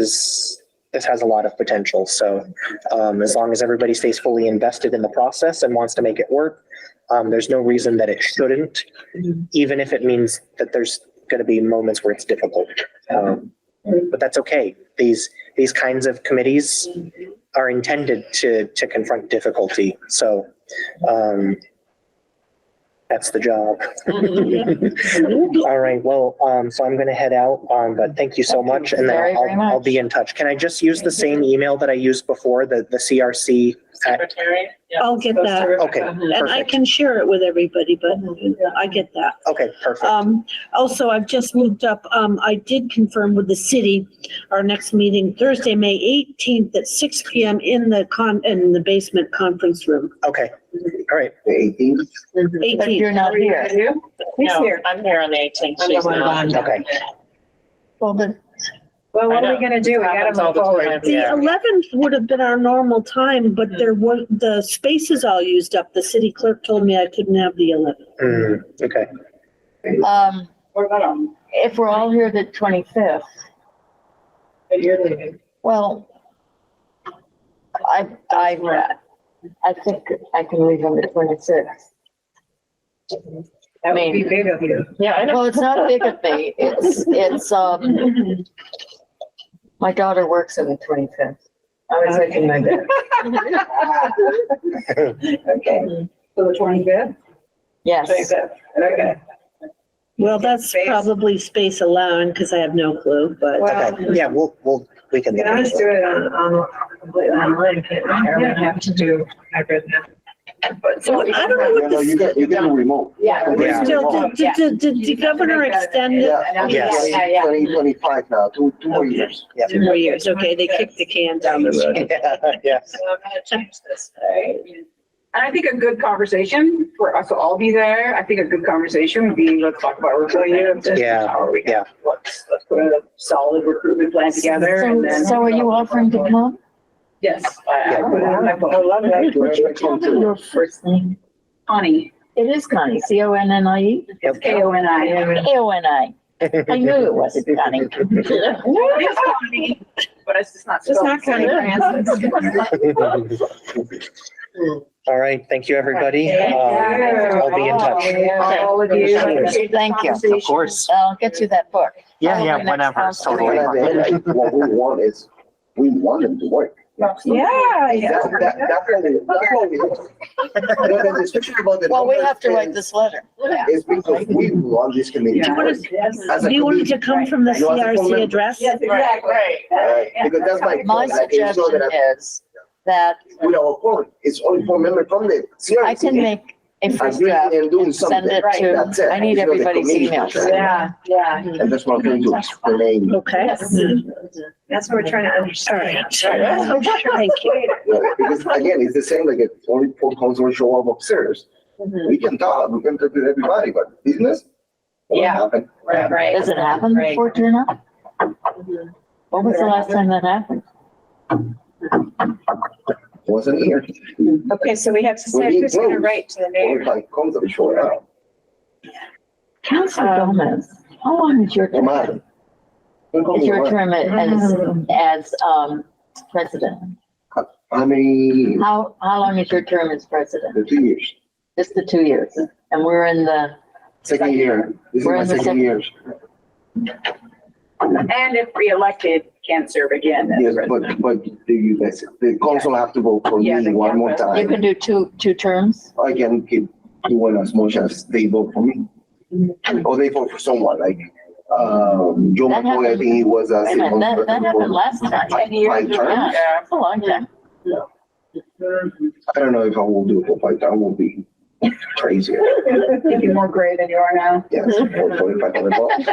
has a lot of potential. So as long as everybody stays fully invested in the process and wants to make it work, there's no reason that it shouldn't, even if it means that there's going to be moments where it's difficult. But that's okay. These kinds of committees are intended to confront difficulty. So that's the job. All right. Well, so I'm going to head out, but thank you so much. And then Very I'll much. be in touch. Can I just use the same email that I used before, the CRC? Secretary? Yeah. I'll get that. Okay, And I perfect. can share it with everybody, but I get that. Okay, perfect. Also, I've just looked up, I did confirm with the city, our next meeting Thursday, May 18th at 6 PM in the basement conference room. Okay. All right. The 18th. But 18th. you're not here. Who's No, here? I'm here on the 18th. I'm the She's one not. gone. Okay. Well, then, Well, what I are we know. gonna do? We Happens gotta all move the forward. time. The Yeah. 11th would have been our normal time, but the space is all used up. The city clerk told me I couldn't have the 11th. Okay. What about if we're all here the 25th, you're leaving? well, I think I can leave on the 26th. That would be big of you. Yeah, I know. Well, it's not big of me. It's, my daughter works on the 25th. I was thinking my bed. Okay, So the 25th? yes. 25th, okay. Well, that's Space. probably space allowing because I have no clue, but Okay, yeah, we can. You can always do it on completely online, can't we? Or we have to do hybrid now. But so I don't know what No, you the, can do remote. Yeah. Yeah. still, did the governor extend it? Yeah, Yes. Yeah. 2025 now, two more years. 2 more years. Okay, they kicked the can down the road. Yeah. So I'm gonna change this, right? And I think a good conversation for us to all be there, I think a good conversation would be, let's talk about resilience. And Yeah, how are we yeah. let's put a solid recruitment plan together and then. So are you offering to come? Yes. I put it in my book. I love it. Would you tell me your first name? Connie, It is Connie, Connie. it's K-O-N-I. K-O-N-I. I knew it wasn't Connie. It is Connie, but it's just not. It's not spelled the same. Connie All right, thank you, everybody. Thank you. I'll be in touch. All of you. Thank you. Of course. I'll get you that book. Yeah, Probably yeah, next whenever. council Totally. meeting. What we want is, we want them to work. Yeah. That's what we want. Because especially about the. Well, we have to write numbers, this letter. It's because we want this committee. Yeah. to work. As a Do you want it to committee. come from the You want to CRC comment? address? Yes, exactly. Right, because that's my. My point, like, it's not suggestion that is that With our point, it's only 4 members from the. I can make a first Agreeing draft, and doing something. send it That's to, it. I need It's not the everybody's committee. emails. Yeah. And that's what I'm going to explain. Okay. That's what we're trying to All understand. right. Thank you. Because again, it's the same, like if only 4 councilors show up upstairs. We can talk, we can talk to everybody, but business? what Yeah. happened? Right. Does it happen before turn up? What was the last time that happened? Wasn't here. Okay, so we have to We're say being who's gonna closed. write to the mayor. 45 councilors showed up. Councilor Gomez, how long is your No term? matter. Is your term as president? How many, How long is your term as president? the 2 years, Just the 2 years? And we're in the, second year, this is We're my in the second year. And if reelected, can't serve again. as Yes, president. but the council have to vote for Yeah, me they one can, more but- you time. can do two terms? I can keep doing as much as they vote for me. Or they vote for someone, like, Joe That McCoy, I happened- think he was a. Wait a minute, that happened last time. 5 terms. Yeah, that's a long time. I don't know if I will do it for 5 times, I will be crazy. Think you're more gray than you are now. Yes, for 45 bucks.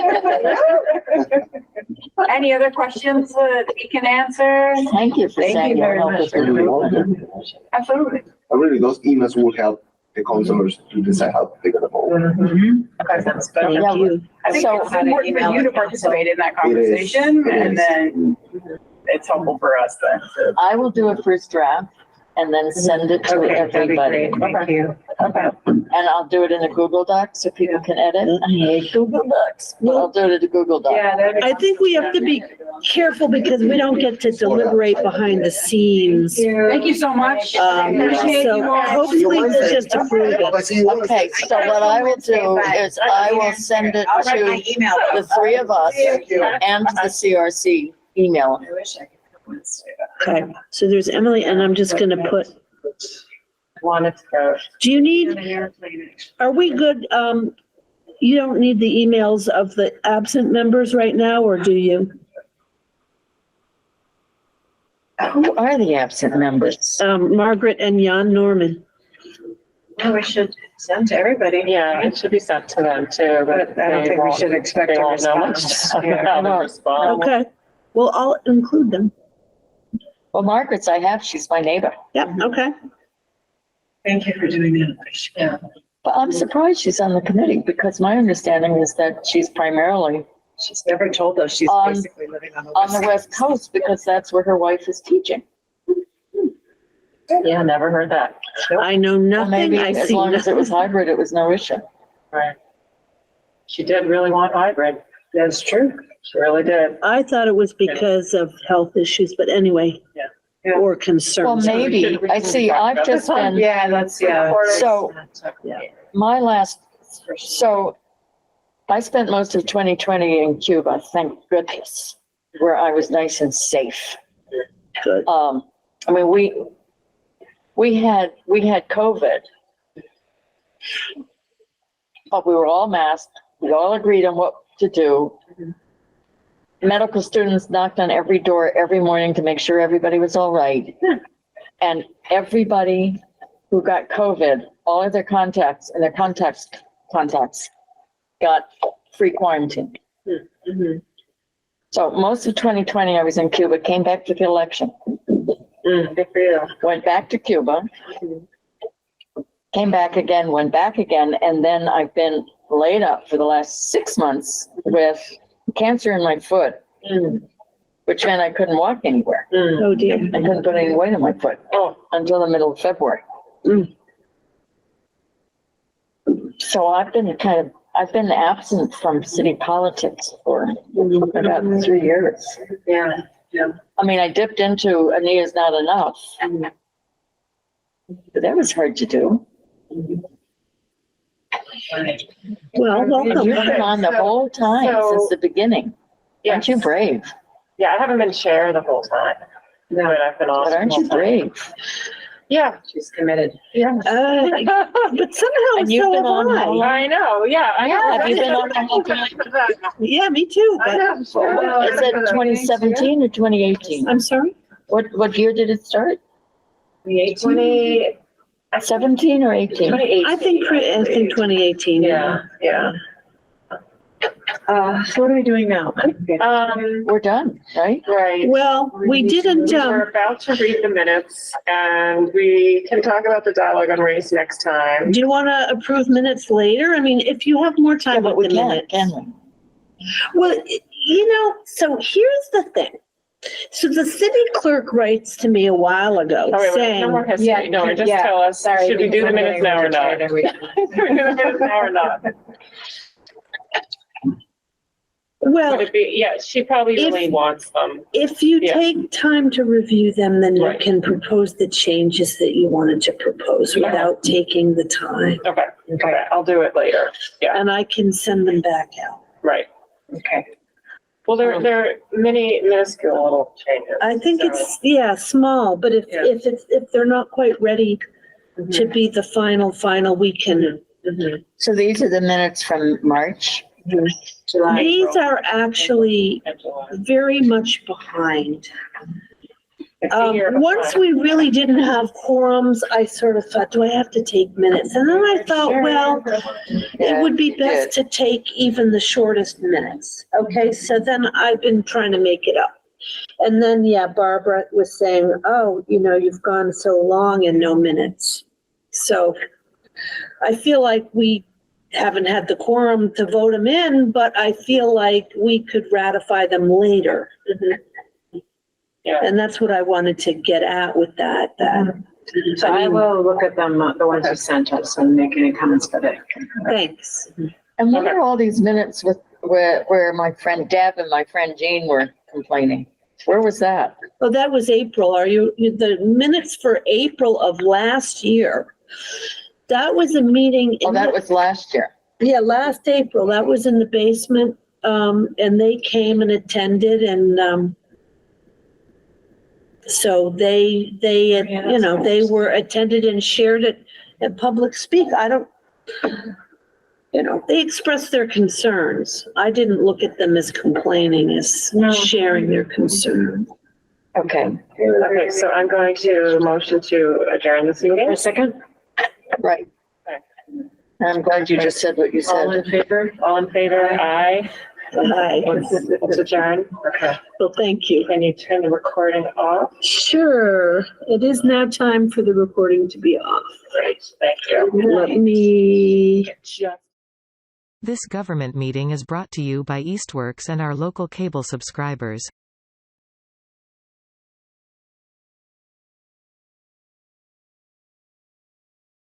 Any other questions that you can answer? Thank you for Thank saying you you'll very help much. us with recruitment. Absolutely. Really, those emails will help the councilors to decide how they're gonna vote. Okay, that's good. Yeah, you. I think So- it's important for you to participate in that conversation and then it's helpful for us then. to- I will do a first draft and then send it to Okay, that'd be everybody. great. Thank you. Okay. And I'll do it in a Google Doc so people can edit. I hate Google Docs, but I'll do it in a Google Doc. Yeah, that'd be. I think we have to be careful because we don't get to deliberate behind the scenes. Thank you so much. Appreciate So you all. hopefully we'll just approve it. I see you Okay, so what I will do is I will send it I'll write my to email. the 3 of us Thank you. and the CRC email. I wish I could. Okay, so there's Emily and I'm just gonna put, Wanted to go. do you need, are we good? You don't need the emails of the absent members right now, or do you? Who are the absent members? Margaret and Jan Norman. No, we should send to everybody. Yeah, it should be sent to them too, but But I don't they think we won't- should expect they a won't know much response. about Yeah. how to respond. Okay, well, I'll include them. Well, Margaret's I have, she's my neighbor. Yep, okay. Thank you for doing that. Yeah. But I'm surprised she's on the committee because my understanding is that she's primarily She's never told us she's On- basically living on the on the West Coast because that's where her wife is teaching. Yeah, never heard that. I know Well, nothing, maybe I as see long as it was nothing. hybrid, it was no issue. Right. She did really want hybrid. That's true. She really did. I thought it was because of health issues, but anyway. Yeah. Yeah. Or Well, concerns. maybe, I see, I've just been, Yeah, that's, yeah. so Yeah. my last, so I spent most of 2020 in Cuba, thank goodness, where I was nice and safe. Good. I mean, we had COVID, but we were all masked. We all agreed on what to do. Medical students knocked on every door every morning to make sure everybody was all right. And everybody who got COVID, all of their contacts and their contacts got free quarantine. So most of 2020, I was in Cuba, came back to the election. Good for you. Went back to Cuba, came back again, went back again, and then I've been laid up for the last 6 months with cancer in my foot, which meant I couldn't walk anywhere. Oh dear. I couldn't put any weight on my foot until the middle of February. So I've been absent from city politics for about 3 years. Yeah. I mean, I dipped into Ania's Not Enough, but that was hard to do. Well, welcome. You've been on the whole time since the beginning. Yeah. Aren't you brave? Yeah, I haven't been chair the whole time. No, but I've been on. But aren't you brave? Yeah. She's committed. Yeah. But somehow And you've so been on have how long? I. I know, yeah. I know. Have you been on the whole time? Yeah, me too, I but know. Is it 2017 or 2018? I'm sorry? What year did it start? 2018. 17 or 18? 2018. I think 2018. Yeah. So what are we doing now? We're done, right? Right. Well, we didn't, We're about to read the minutes and we can talk about the dialogue on race next time. do you want to approve minutes later? I mean, if you have more Yeah, time but with we the can't, minutes. can we? Well, so here's the thing. So the city clerk writes to me a while ago Oh, wait, saying, no more history. No, just tell us, Sorry. should we do the minutes now or not? Should we do the minutes now or not? well, Would it be, yeah, she probably really wants them. if you Yeah. take time to review them, then you Right. can propose the changes that you wanted to propose Yeah. without taking the time. Okay, I'll do it later. Yeah, And I can send them back out. right. Okay. Well, they're minuscule little changes. I think so- it's, small, but if Yeah. if they're not quite ready to be the final, we can. So these are the minutes from March? July, These April, are actually and July. very much behind. I see you're Once behind. we really didn't have quorums, I sort of thought, do I have to take minutes? And then I thought, well, it would be best to take even the shortest minutes. Okay, so then I've been trying to make it up. And then, Barbara was saying, oh, you've gone so long and no minutes. So I feel like we haven't had the quorum to vote them in, but I feel like we could ratify them later. Yeah. And that's what I wanted to get at with that. So I will look at them, the ones you sent us, and make any comments for that. Thanks. And what are all these minutes where my friend Deb and my friend Jean were complaining? Where was that? Well, that was April. The minutes for April of last year? That was a meeting. Oh, that was last year. Yeah, last April. That was in the basement. And they came and attended and, so they, they were attended and shared it at public speak. They expressed their concerns. I didn't look at them as complaining, as sharing their concern. Okay. Okay, so I'm going to motion to adjourn this meeting. A second? Right. I'm glad you just said what you All said. in favor? All in favor? Aye. Hi. Let's adjourn. Okay. Well, thank you. Can you turn the recording off? Sure. It is now time for the recording to be off. Great, thank you. Let me. Just This government meeting is brought to you by Eastworks and our local cable subscribers.